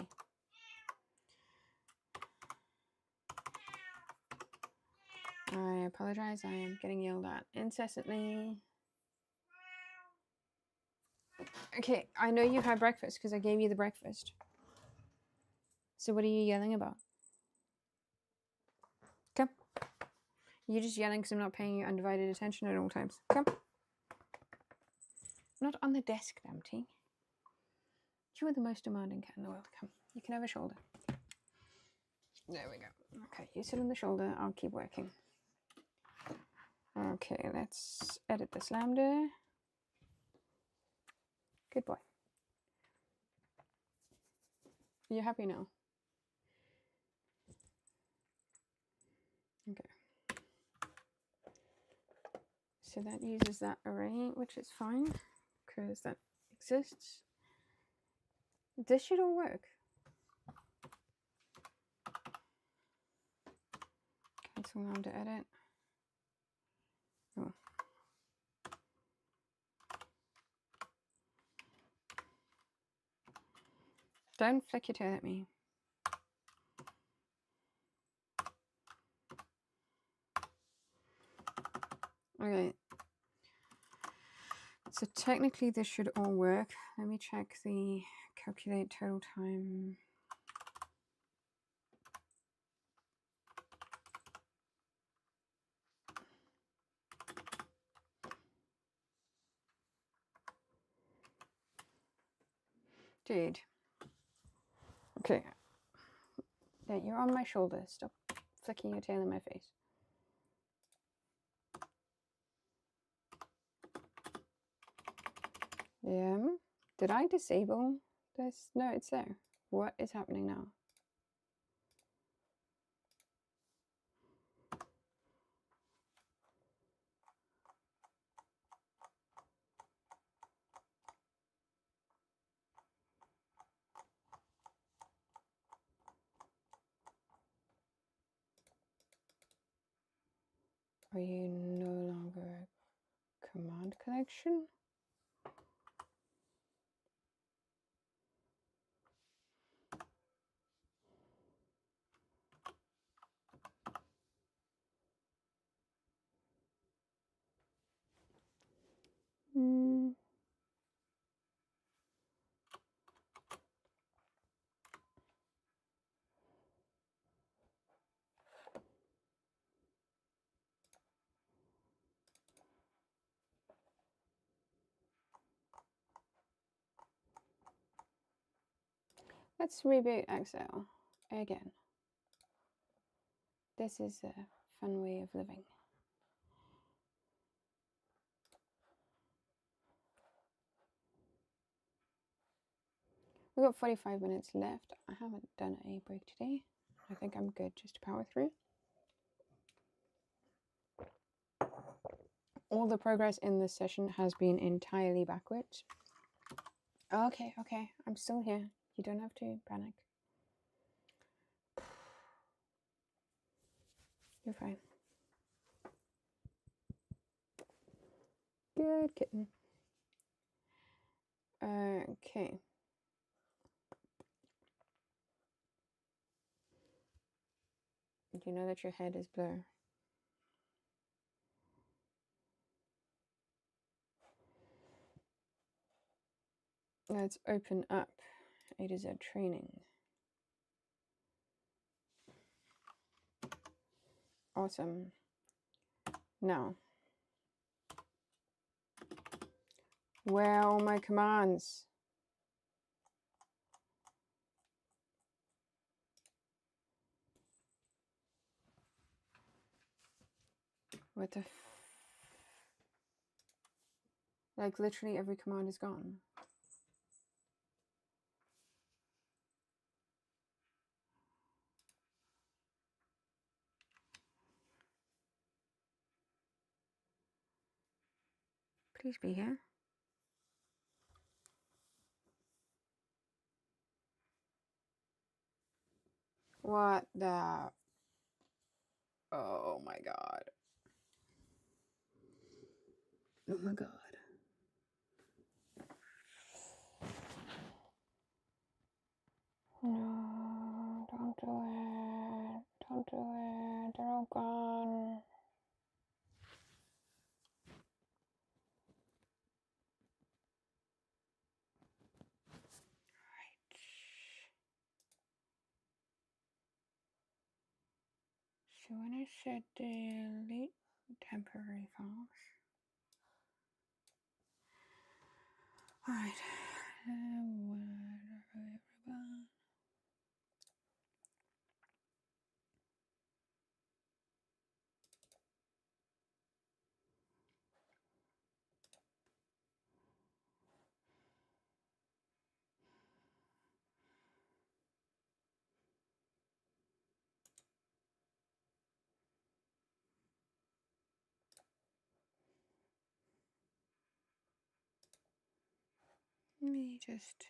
I apologize, I am getting yelled at incessantly. Okay, I know you had breakfast because I gave you the breakfast. So what are you yelling about? Come. You're just yelling because I'm not paying you undivided attention at all times. Come. Not on the desk, Dumpty. You are the most demanding cat in the world. Come. You can have a shoulder. There we go. Okay, you sit on the shoulder. I'll keep working. Okay, let's edit this lambda. Good boy. Are you happy now? Okay. So that uses that array, which is fine because that exists. This should all work. Cancel lambda edit. Oh. Don't flick your tail at me. Okay. So technically this should all work. Let me check the calculate total time. Dude. Okay. Yeah, you're on my shoulder. Stop flicking your tail in my face. Yeah. Did I disable this? No, it's there. What is happening now? Are you no longer a command connection? Let's reboot Excel again. This is a fun way of living. We've got 45 minutes left. I haven't done a break today. I think I'm good just to power through. All the progress in this session has been entirely backwards. Okay, I'm still here. You don't have to panic. You're fine. Good kitten. Okay. Do you know that your head is blur? Let's open up A to Z training. Awesome. Now, where are all my commands? What the like literally every command is gone. Please be here. What the? Oh my god. Oh my god. No, don't do it. Don't do it. They're all gone. Right. So when I said delete temporary files. Alright. Let me just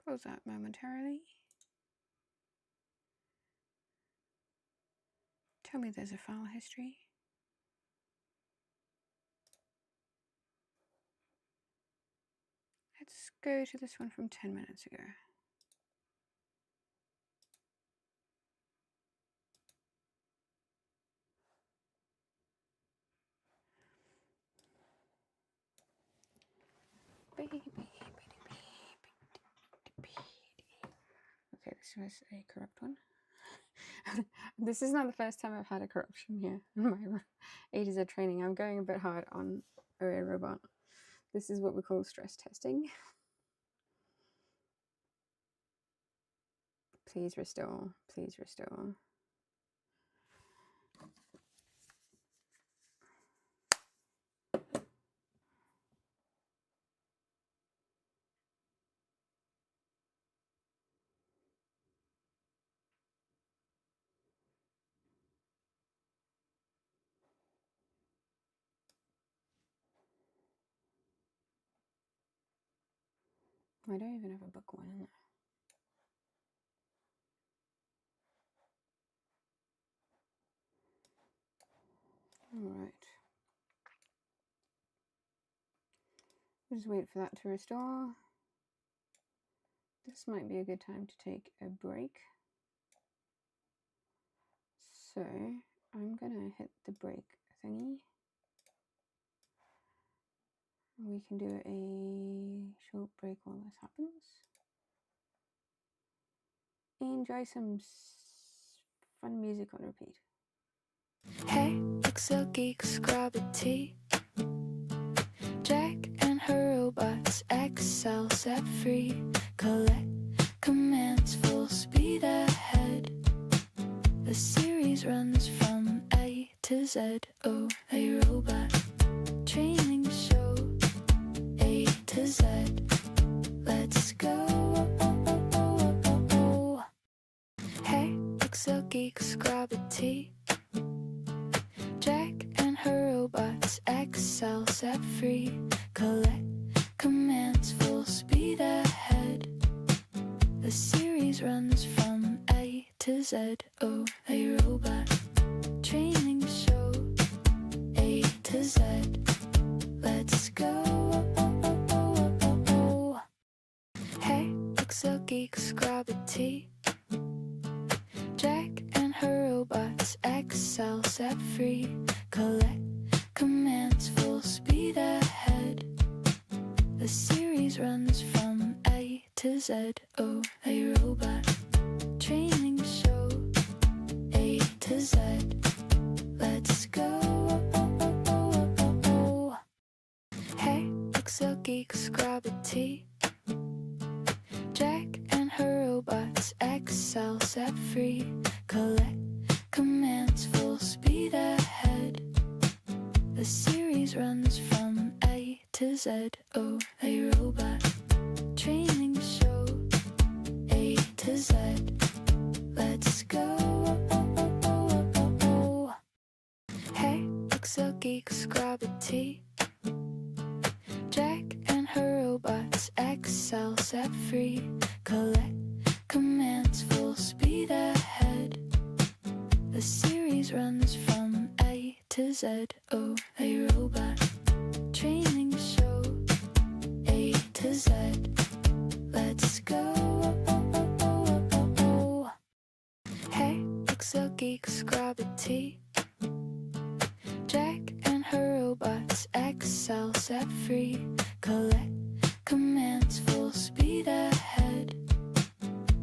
close that momentarily. Tell me there's a file history. Let's go to this one from 10 minutes ago. Okay, this was a corrupt one. This is not the first time I've had a corruption here in my A to Z training. I'm going a bit hard on OA Robot. This is what we call stress testing. Please restore. Please restore. I don't even have a book one in there. All right. Just wait for that to restore. This might be a good time to take a break. So I'm gonna hit the break thingy. We can do a short break while this happens. Enjoy some fun music on repeat. Hey, Excel geeks, grab a tea. Jack and her robots, Excel set free. Collect commands, full speed ahead. The series runs from A to Z. Oh, a robot training show. A to Z. Let's go. Hey, Excel geeks, grab a tea. Jack and her robots, Excel set free. Collect commands, full speed ahead. The series runs from A to Z. Oh, a robot training show. A to Z. Let's go. Hey, Excel geeks, grab a tea. Jack and her robots, Excel set free. Collect commands, full speed ahead. The series runs from A to Z. Oh, a robot training show. A to Z. Let's go. Hey, Excel geeks, grab a tea. Jack and her robots, Excel set free. Collect commands, full speed ahead. The series runs from A to Z. Oh, a robot training show. A to Z. Let's go. Hey, Excel geeks, grab a tea. Jack and her robots, Excel set free. Collect commands, full speed ahead. The series runs from A to Z. Oh, a robot training show. A to Z. Let's go. Hey, Excel geeks, grab a tea. Jack and her robots, Excel set free. Collect commands, full speed ahead.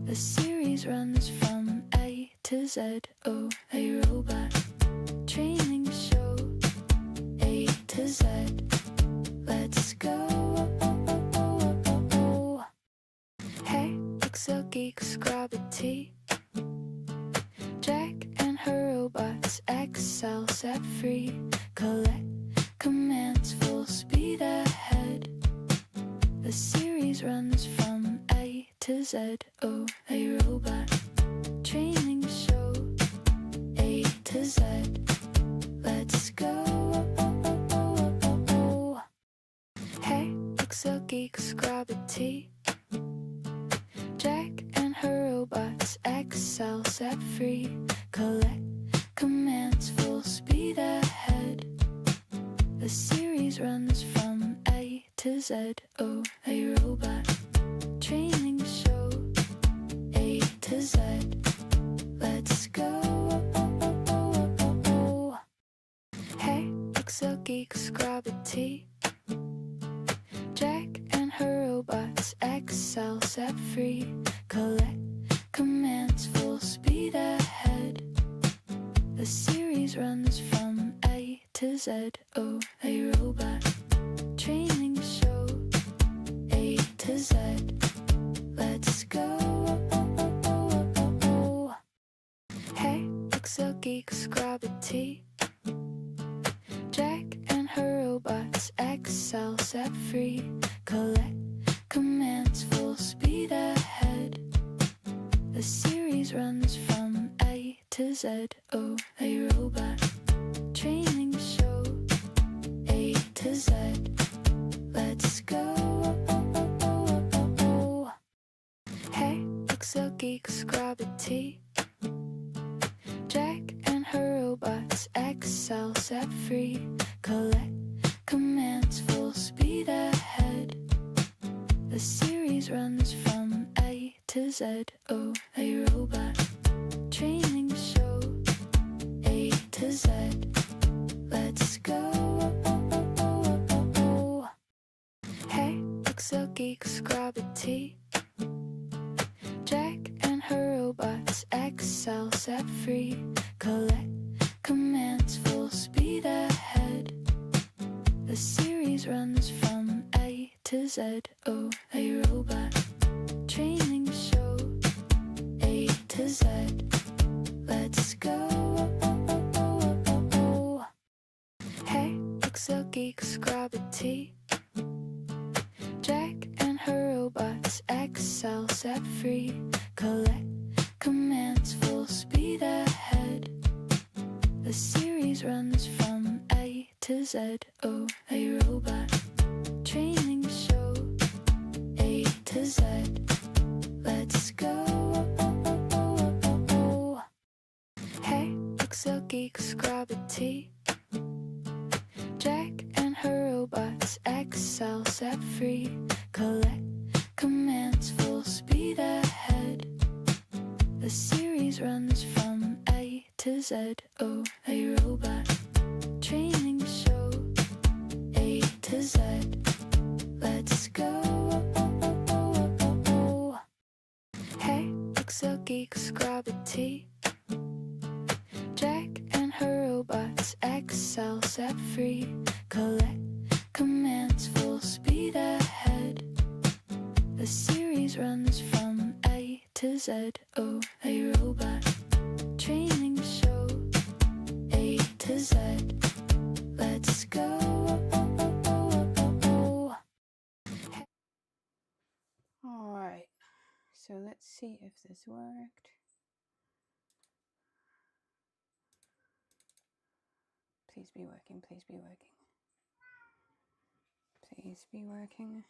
The series runs from A to Z. Oh, a robot training show. A to Z. Let's go. Hey, Excel geeks, grab a tea. Jack and her robots, Excel set free. Collect commands, full speed ahead. The series runs from A to Z. Oh, a robot training show. A to Z. Let's go. Hey, Excel geeks, grab a tea. Jack and her robots, Excel set free. Collect commands, full speed ahead. The series runs from A to Z. Oh, a robot training show. A to Z. Let's go. Hey, Excel geeks, grab a tea. Jack and her robots, Excel set free. Collect commands, full speed ahead. The series runs from A to Z. Oh, a robot training show. A to Z. Let's go. Pixel geeks grab a tea. Jack and her robots excel, set free. Collect commands, full speed ahead. The series runs from A to Z. Oh, a robot training show. A to Z. Let's go. Hey, Pixel geeks grab a tea. Jack and her robots excel, set free. Collect commands, full speed ahead. The series runs from A to Z. Oh, a robot training show. A to Z. Let's go. Hey, Pixel geeks grab a tea. Jack and her robots excel, set free. Collect commands, full speed ahead. The series runs from A to Z. Oh, a robot training show. A to Z. Let's go. Hey, Pixel geeks grab a tea. Jack and her robots excel, set free. Collect commands, full speed ahead. The series runs from A to Z. Oh, a robot training show. A to Z. Let's go. Hey, Pixel geeks grab a tea. Jack and her robots excel, set free. Collect commands, full speed ahead. The series runs from A to Z. Oh, a robot training show. A to Z. Let's go. Hey, Pixel geeks grab a tea. Jack and her robots excel, set free. Collect commands, full speed ahead. The series runs from A to Z. Oh, a robot training show. A to Z. Let's go. Alright, so let's see if this worked. Please be working, please be working. Please be working.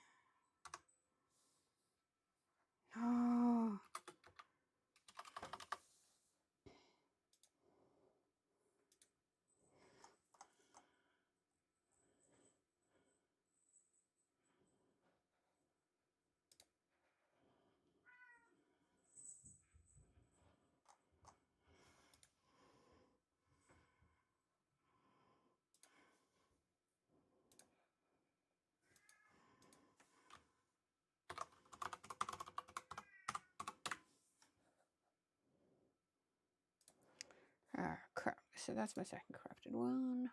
Oh. Ah, crap. So that's my second corrupted one.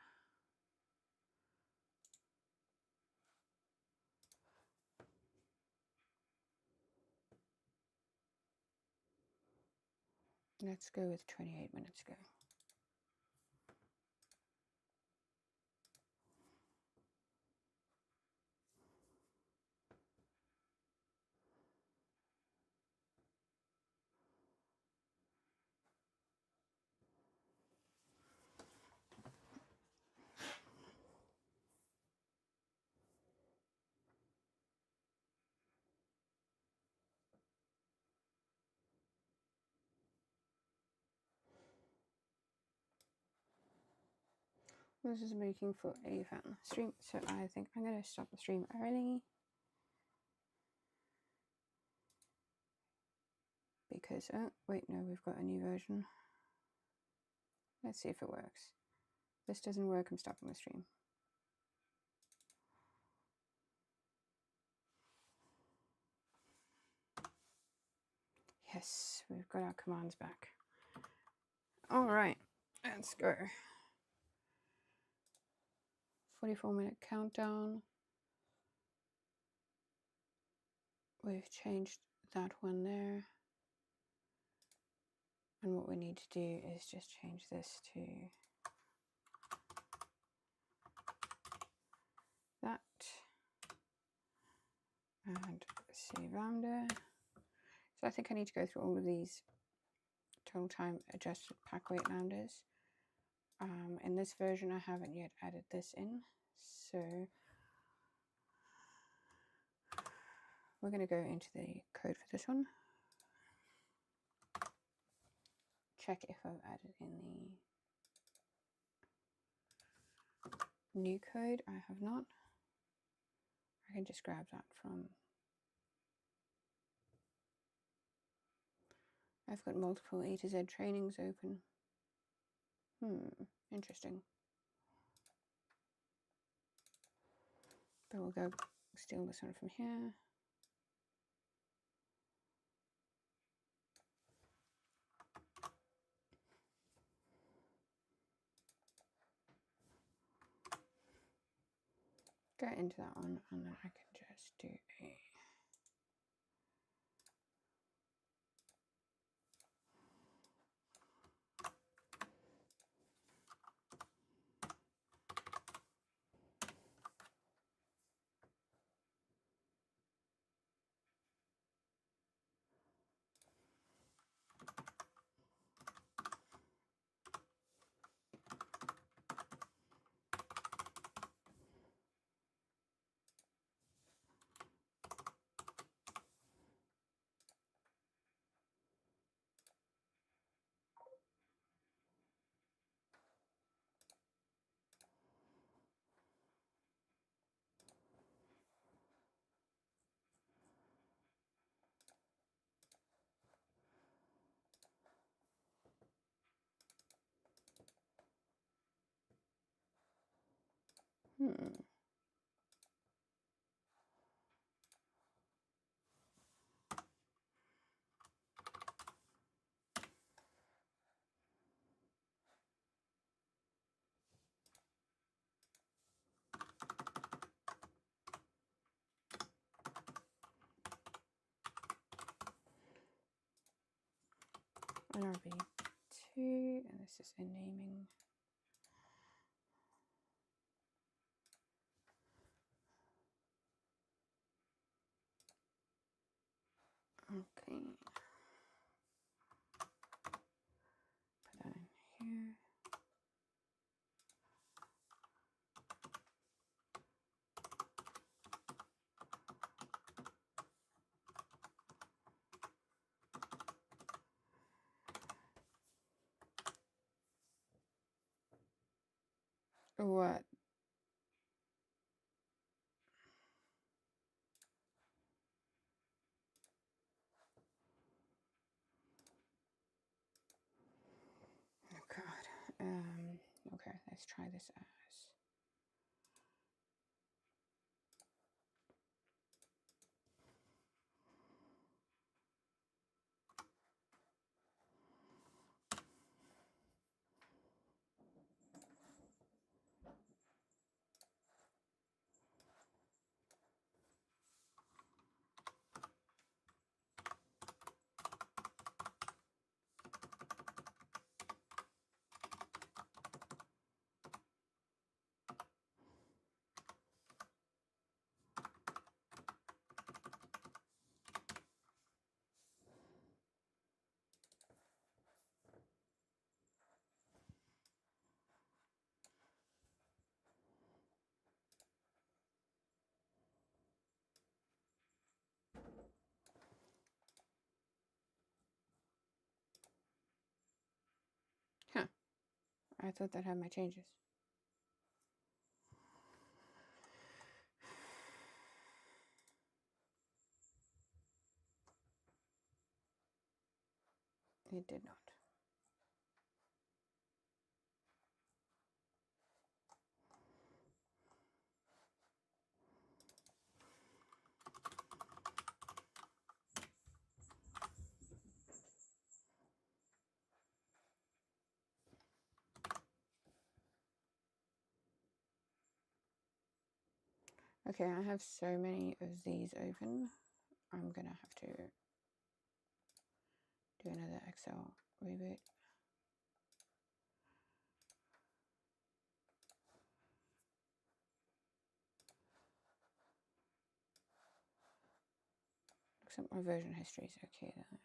Let's go with 28 minutes ago. This is making for a fan stream, so I think I'm going to stop the stream early. Because, oh, wait, no, we've got a new version. Let's see if it works. If this doesn't work, I'm stopping the stream. Yes, we've got our commands back. All right, let's go. 44-minute countdown. We've changed that one there. And what we need to do is just change this to that and save lambda. So I think I need to go through all of these total time adjusted pack weight lambdas. In this version I haven't yet added this in, so we're going to go into the code for this one, check if I've added in the new code. I have not. I can just grab that from, I've got multiple A to Z trainings open. Interesting. But we'll go steal this one from here. Go into that one, and then I can just do a NRB2, and this is a naming. Okay. Put that in here. What? Oh God. Okay, let's try this as. Huh. I thought that had my changes. It did not. Okay, I have so many of these open. I'm gonna have to do another Excel reboot. Looks like my version history is okay though.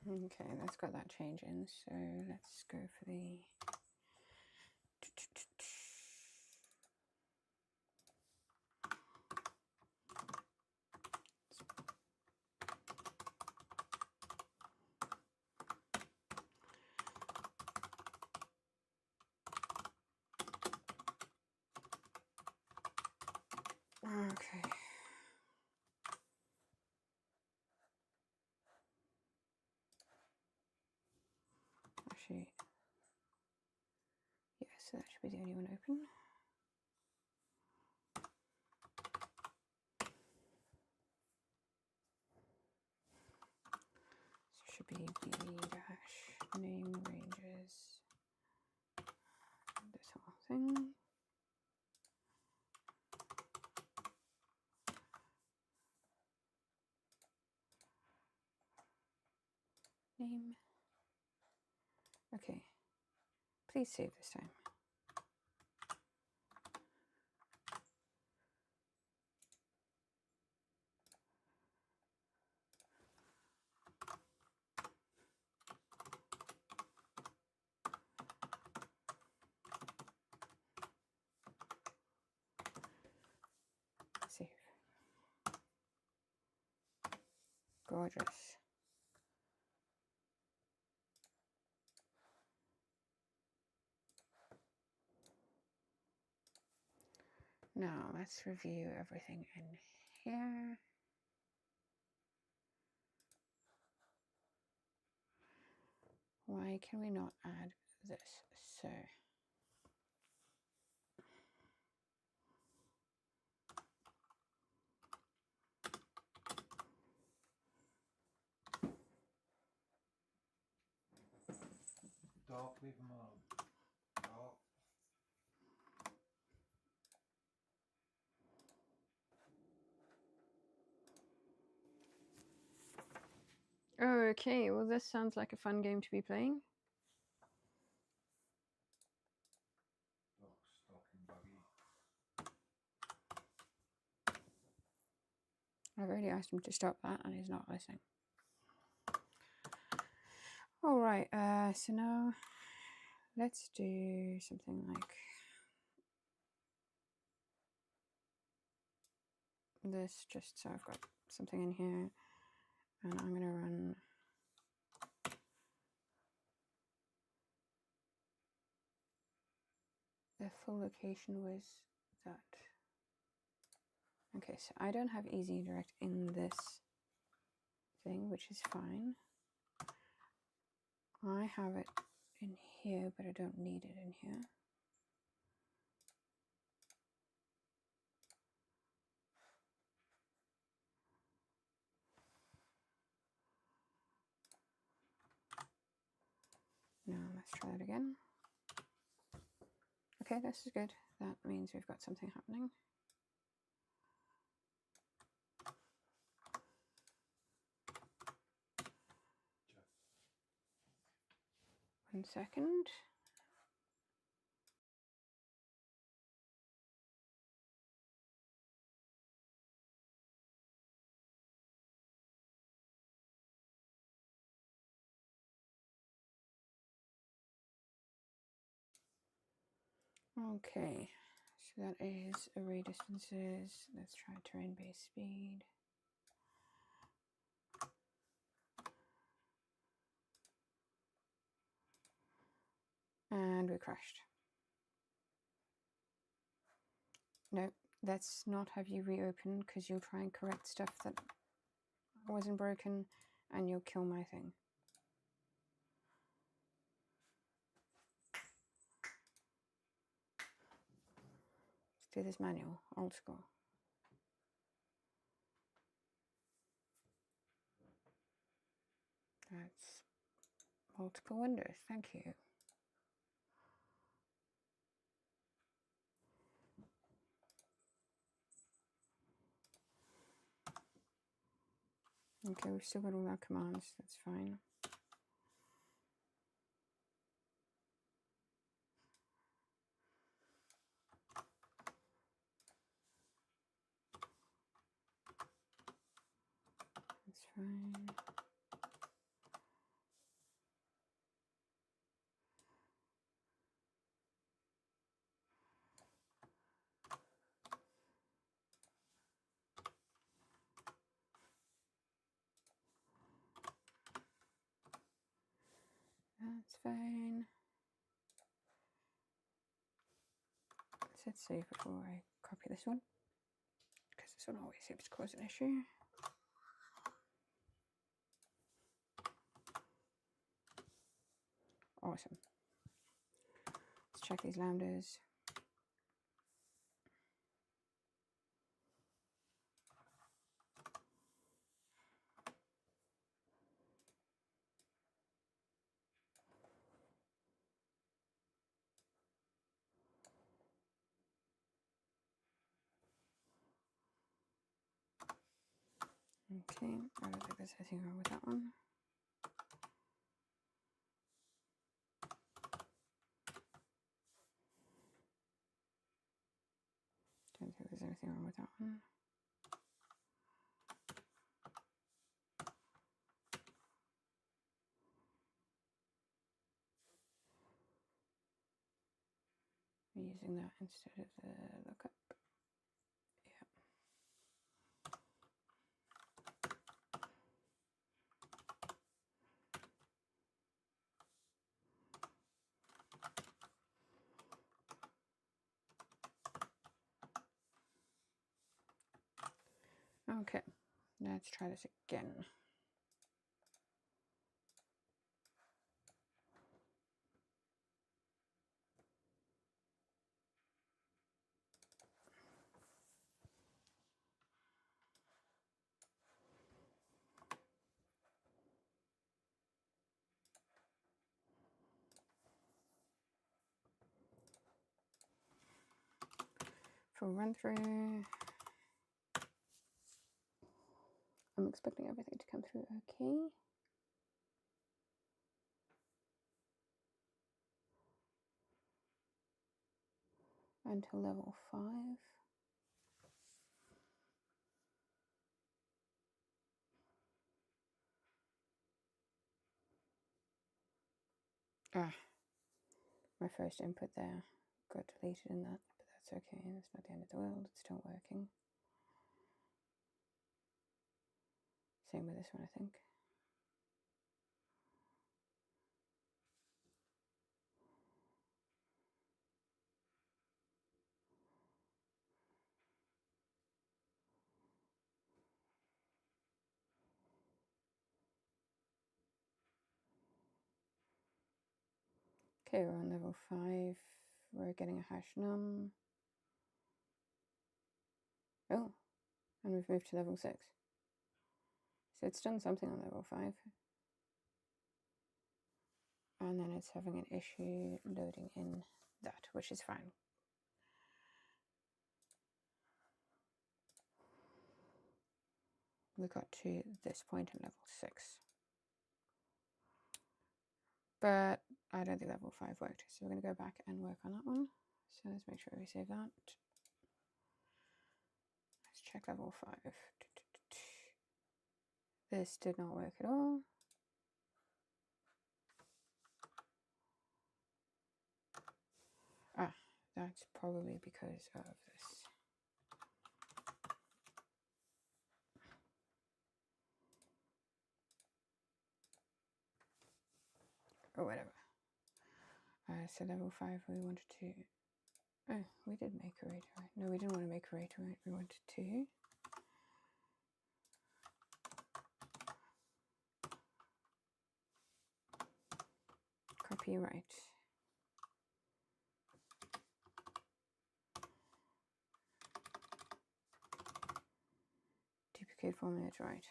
Okay, that's got that change in, so let's go for the okay. Actually, yeah, so that should be the only one open. So it should be b dash name ranges, this whole thing. Name. Okay, please save this time. Save. Gorgeous. Now let's review everything in here. Why can we not add this? So Dark, leave them on. Dark. okay, well this sounds like a fun game to be playing. Dark, stalking buggy. I've already asked him to stop that and he's not listening. All right, so now let's do something like this, just so I've got something in here, and I'm going to run the full location was that. Okay, so I don't have easy direct in this thing, which is fine. I have it in here, but I don't need it in here. Now let's try that again. Okay, this is good. That means we've got something happening. One second. Okay, so that is array distances. Let's try terrain based speed. And we crashed. No, let's not have you reopen, because you'll try and correct stuff that wasn't broken and you'll kill my thing. do this manual, old school. That's multiple windows, thank you. Okay, we've still got all our commands, that's fine. That's fine. That's fine. Let's save before I copy this one, because this one always seems to cause an issue. Awesome. Let's check these lambdas. Okay, I don't think there's anything wrong with that one. Don't think there's anything wrong with that one. We're using that instead of the lookup. Yeah. Okay, let's try this again. For run through, I'm expecting everything to come through okay. Until level 5. My first input there got deleted in that, but that's okay. That's not the end of the world. It's still working. Same with this one, I think. Okay, we're on level 5. We're getting a hash num. Oh, and we've moved to level 6. So it's done something on level 5. And then it's having an issue loading in that, which is fine. We got to this point in level 6. But I don't think level 5 worked. So we're going to go back and work on that one. So let's make sure we save that. Let's check level 5. This did not work at all. Ah, that's probably because of this. Or whatever. So level 5, we wanted to... Oh, we did make a rate, right? No, we didn't want to make a rate, right? We wanted to... Copyright. duplicate formula to write.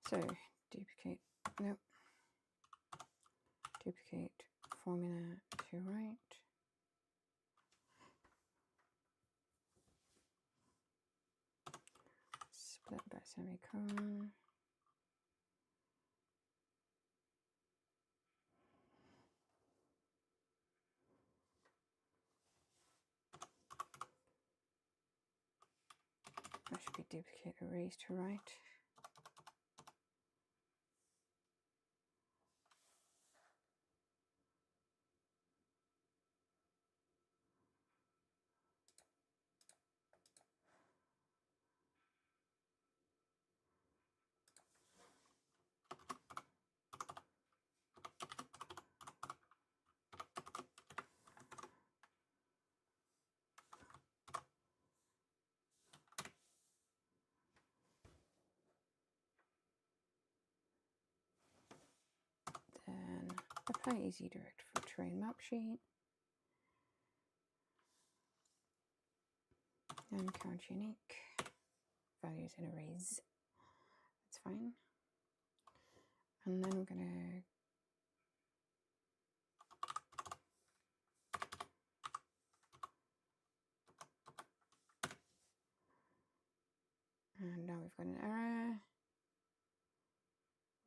So duplicate, nope, duplicate formula to right. Split by semicolon. That should be duplicate erase to right. Then apply easy direct for terrain map sheet. And count unique. Values in arrays. That's fine. And then we're gonna and now we've got an error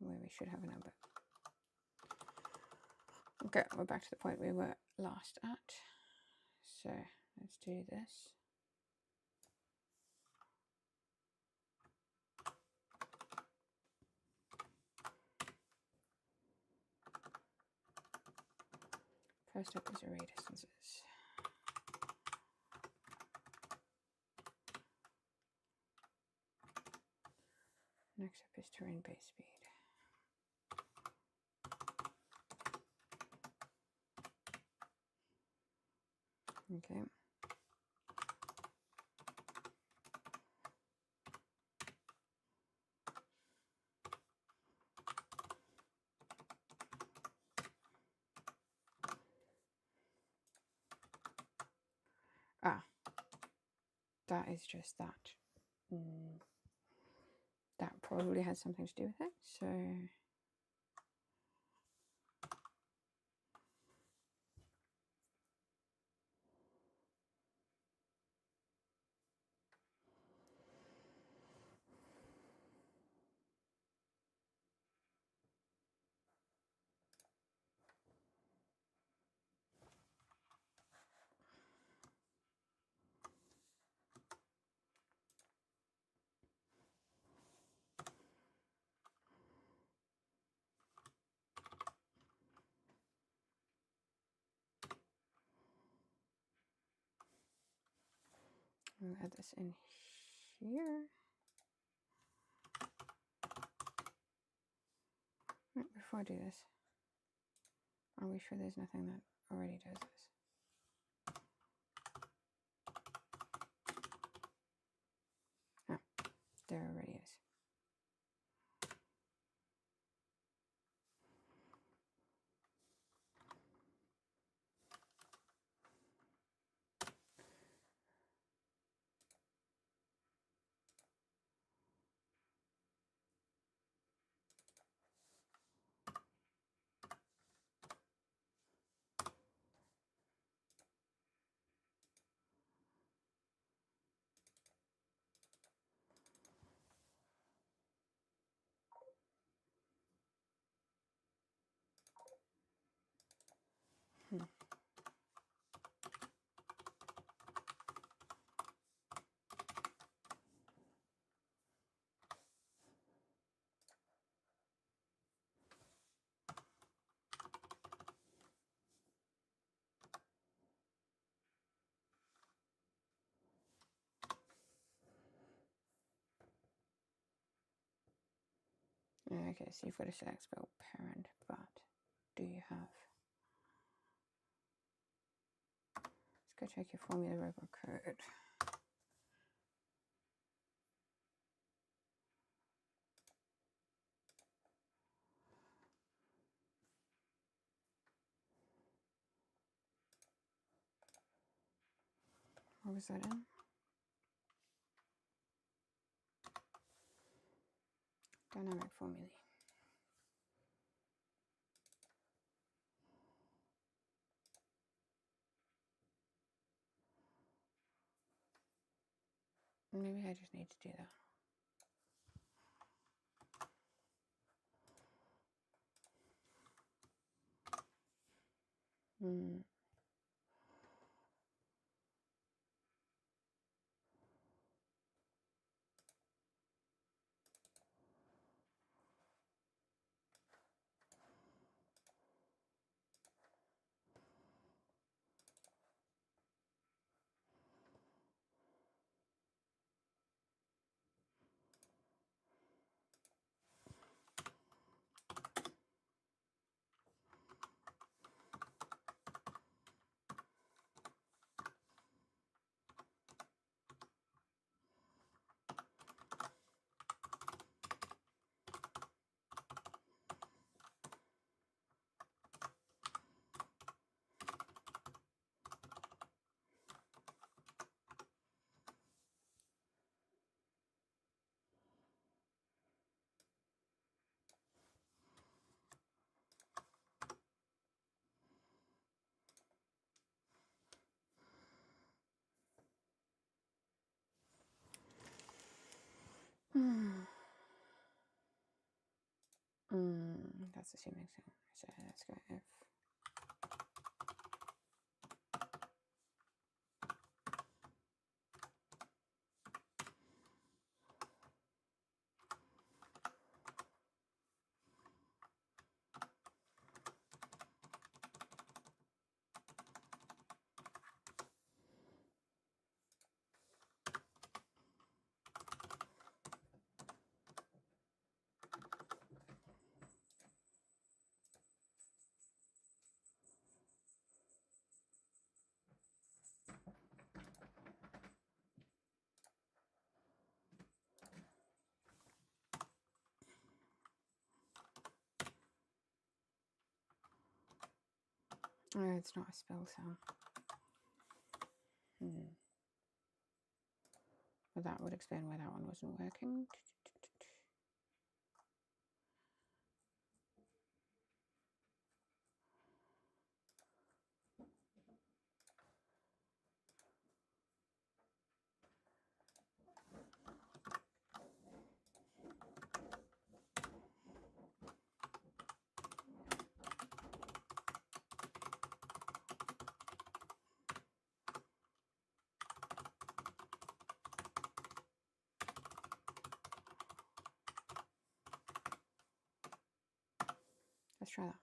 where we should have a number. Okay, we're back to the point we were last at. So let's do this. First up is array distances. Next up is terrain base speed. Okay. Ah, that is just that. That probably has something to do with it. So I'll add this in here. Right, before I do this, are we sure there's nothing that already does this? Oh, there already is. Okay, so you've got to select spell parent, but do you have... Let's go check your formula robot code. What was that in? Dynamic formulae. Maybe I just need to do that. That's assuming so. So let's go F. Oh, it's not a spell sound. Well, that would explain why that one wasn't working. Let's try that.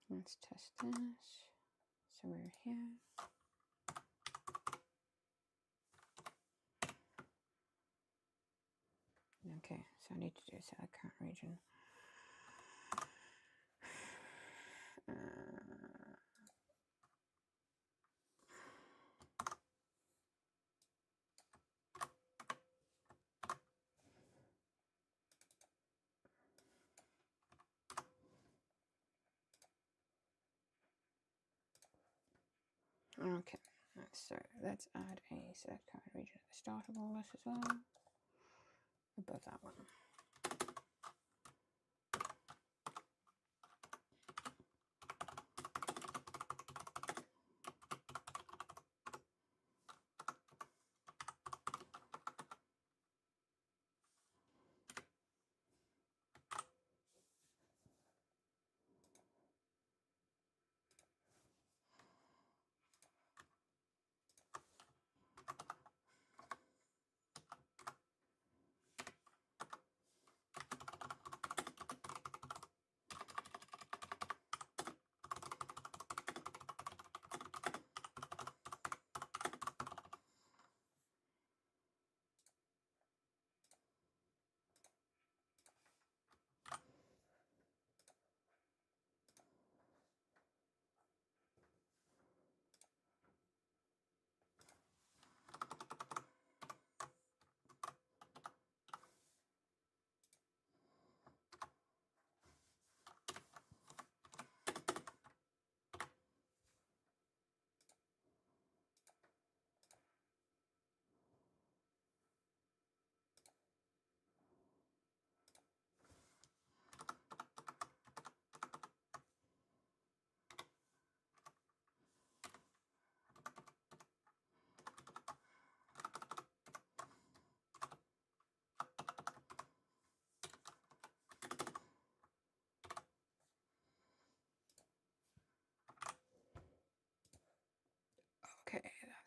Let's test this. So we're here. Okay, so I need to do select current region. Okay, so let's add a select current region at the start of all this as well, above that one.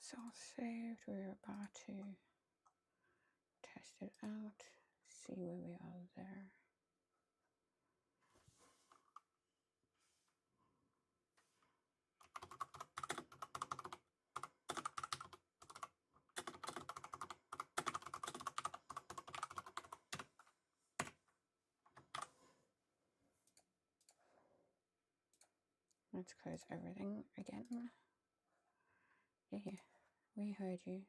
That's all saved. We're about to test it out, see where we are there. Let's close everything again. Yeah, we heard you.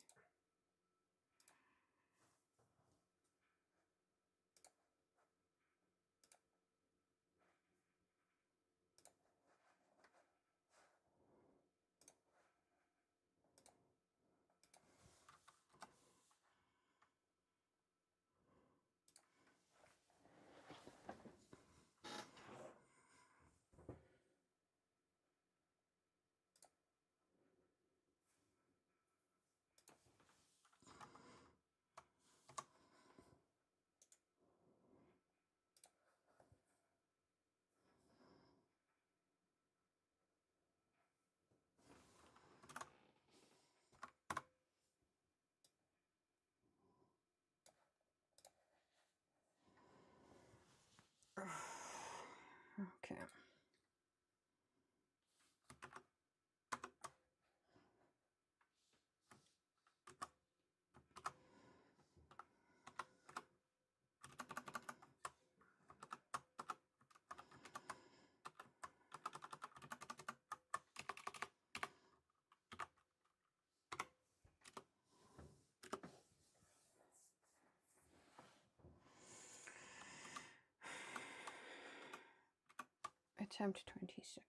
Okay. Attempt 26.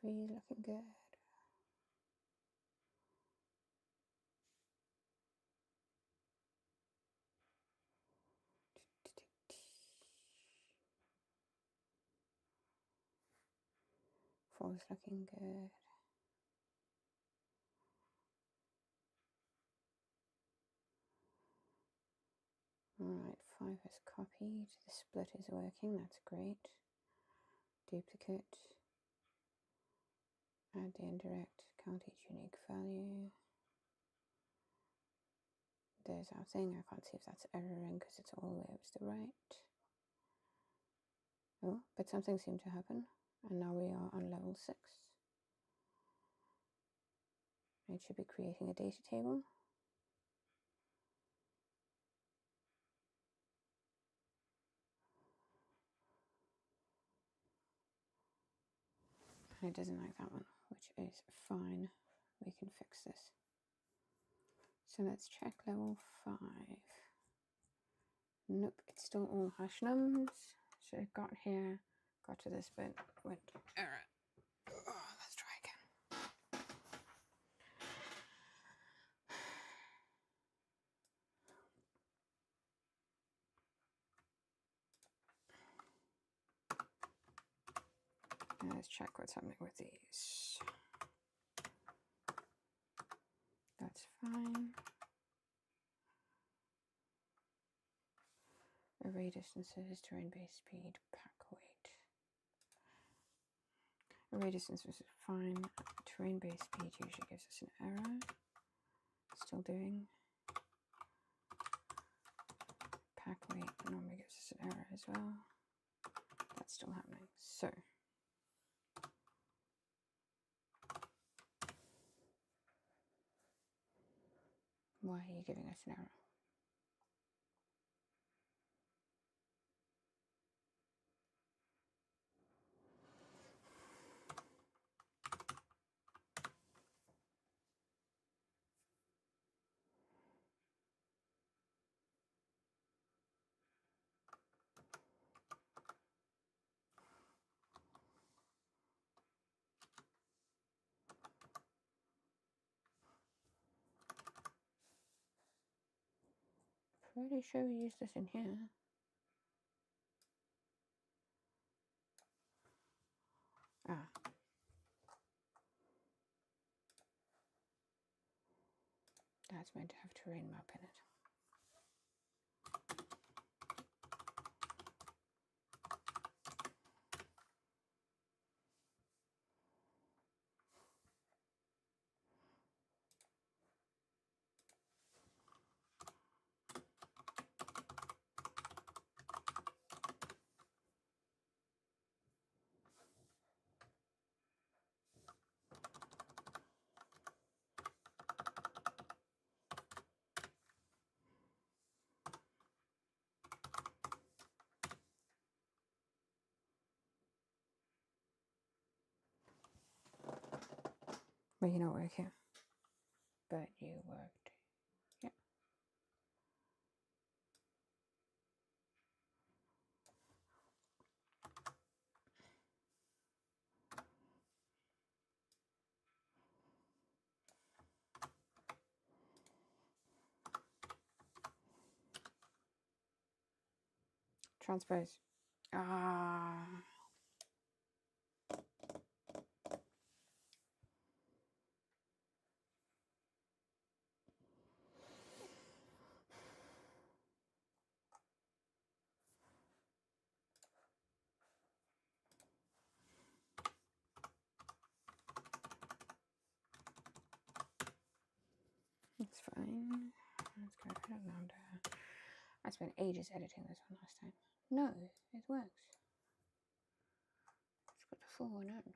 Three's looking good. Four's looking good. Alright, 5 is copied. The split is working, that's great. Duplicate. Add the indirect, count each unique value. There's our thing. I can't see if that's erroring because it's all the way up to the right. Oh, but something seemed to happen. And now we are on level 6. It should be creating a data table. And it doesn't like that one, which is fine. We can fix this. So let's check level 5. Nope, it's still all hash nums. So it got here, got to this bit, went error. Oh, let's try again. Let's check what's happening with these. That's fine. Array distances, terrain-based speed, pack weight. Array distances is fine. Terrain-based speed usually gives us an error. Still doing. Pack weight normally gives us an error as well. That's still happening. So why are you giving us an error? Pretty sure we used this in here. Ah. That's meant to have terrain map in it. But you don't work here. But you worked. Yep. Transpose. Ah. It's fine. Let's go ahead and lambda. I spent ages editing this one last time. No, it works. It's got the full one on.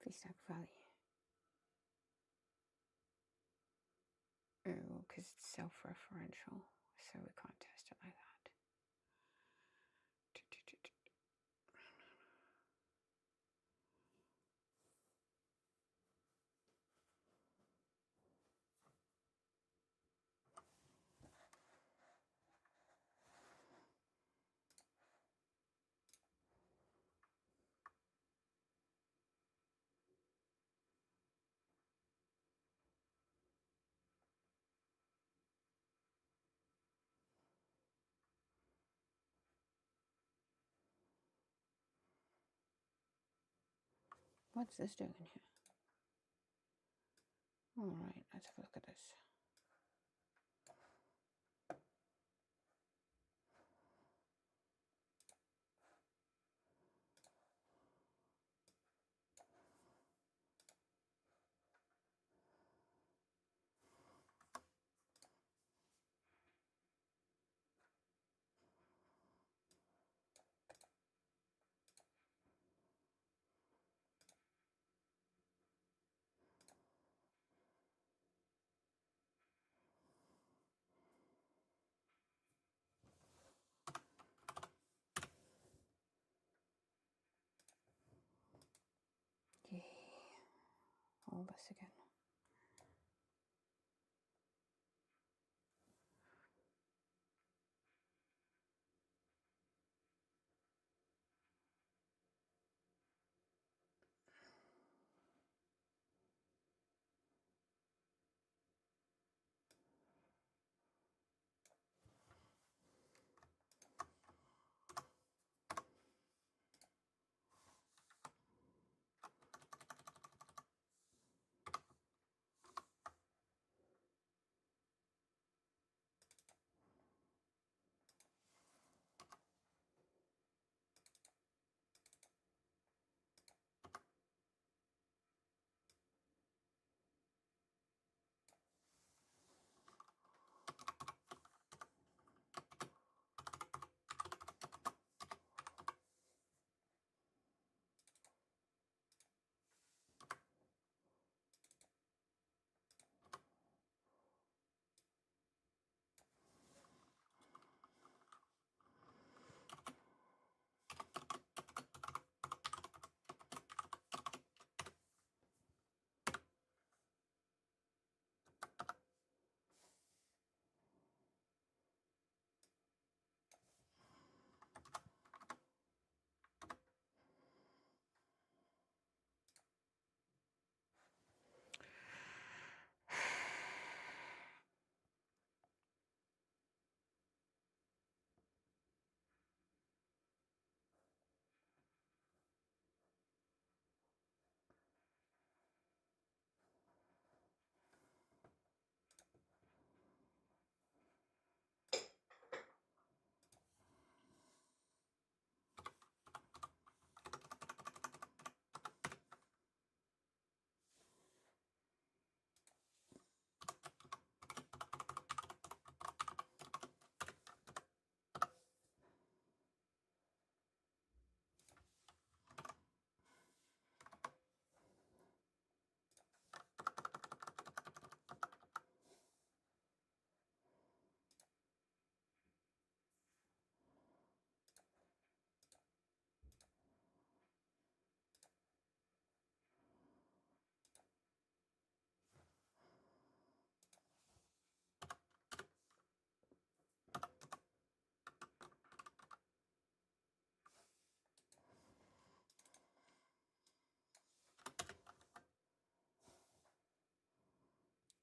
Freestack Valley. Oh, because it's self-referential, so we can't test it like that. What's this doing in here? All right, let's have a look at this. Yay. All this again.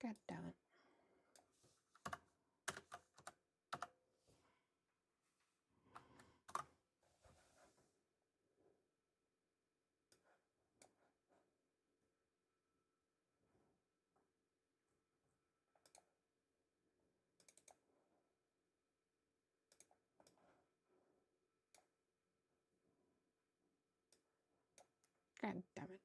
God damn it. God damn it.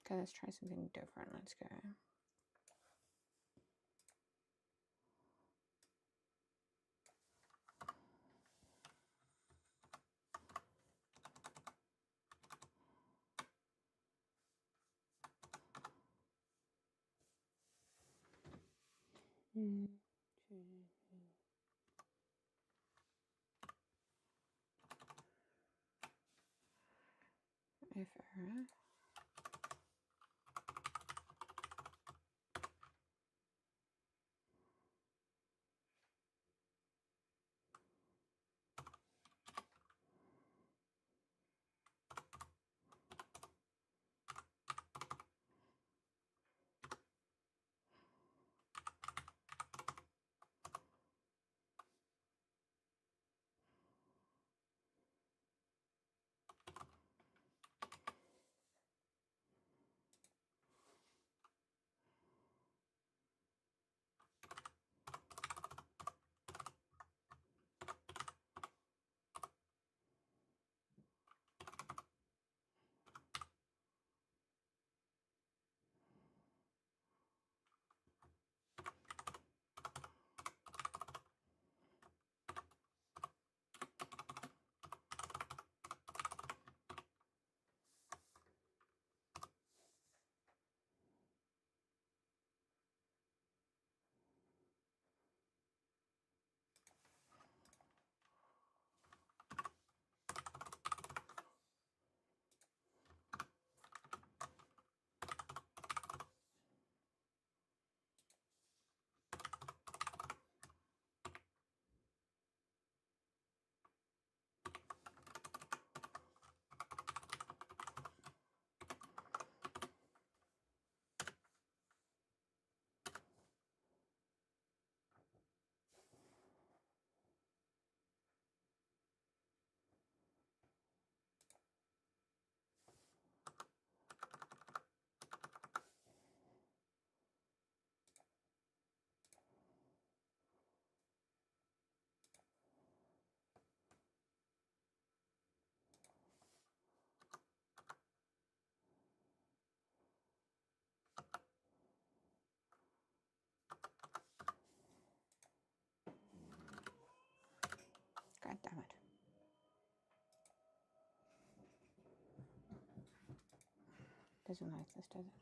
Okay, let's try something different. Let's go. If error. God damn it. Doesn't like this, does it?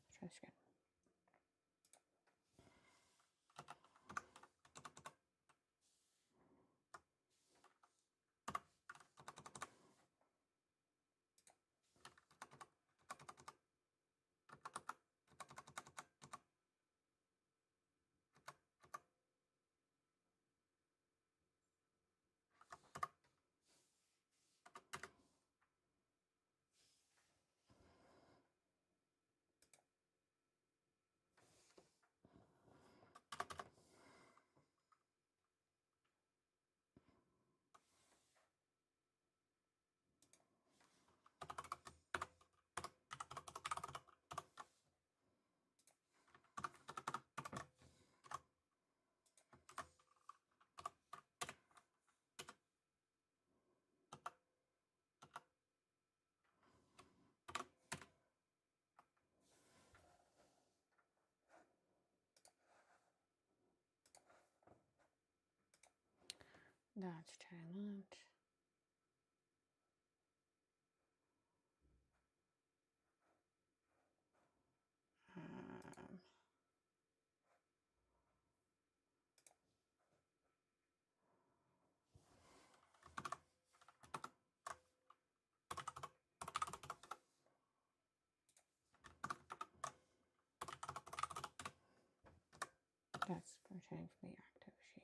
Let's try this again. Let's try that. That's pretending for the active sheet.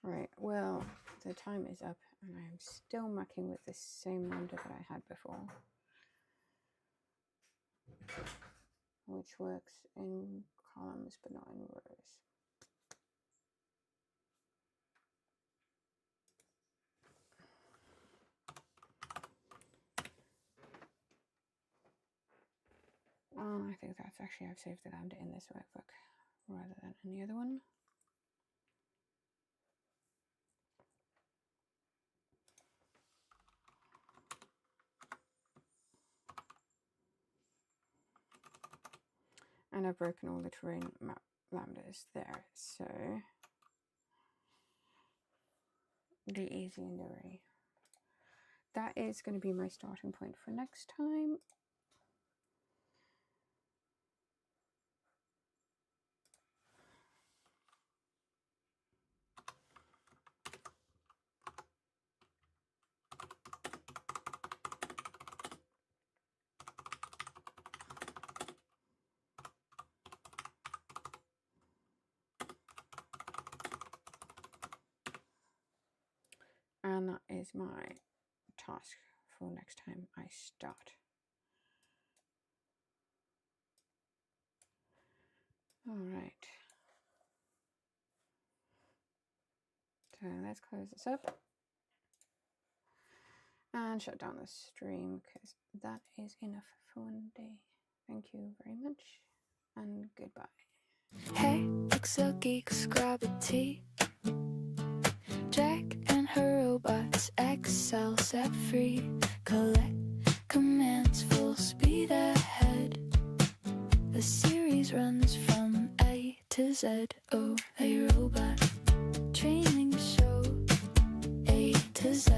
Right, well, the time is up and I'm still mucking with the same lambda that I had before, which works in columns but not in rows. I think that's actually, I've saved the lambda in this workbook rather than any other one. And I've broken all the terrain map lambdas there, so the easy and the array. That is going to be my starting point for next time. And that is my task for next time I start. All right. So let's close this up and shut down the stream because that is enough for one day. Thank you very much and goodbye. Hey, Pixel Geeks, grab a tea. Jack and her robots, Excel set free. Collect commands, full speed ahead. The series runs from A to Z. Oh, a robot training show, A to Z.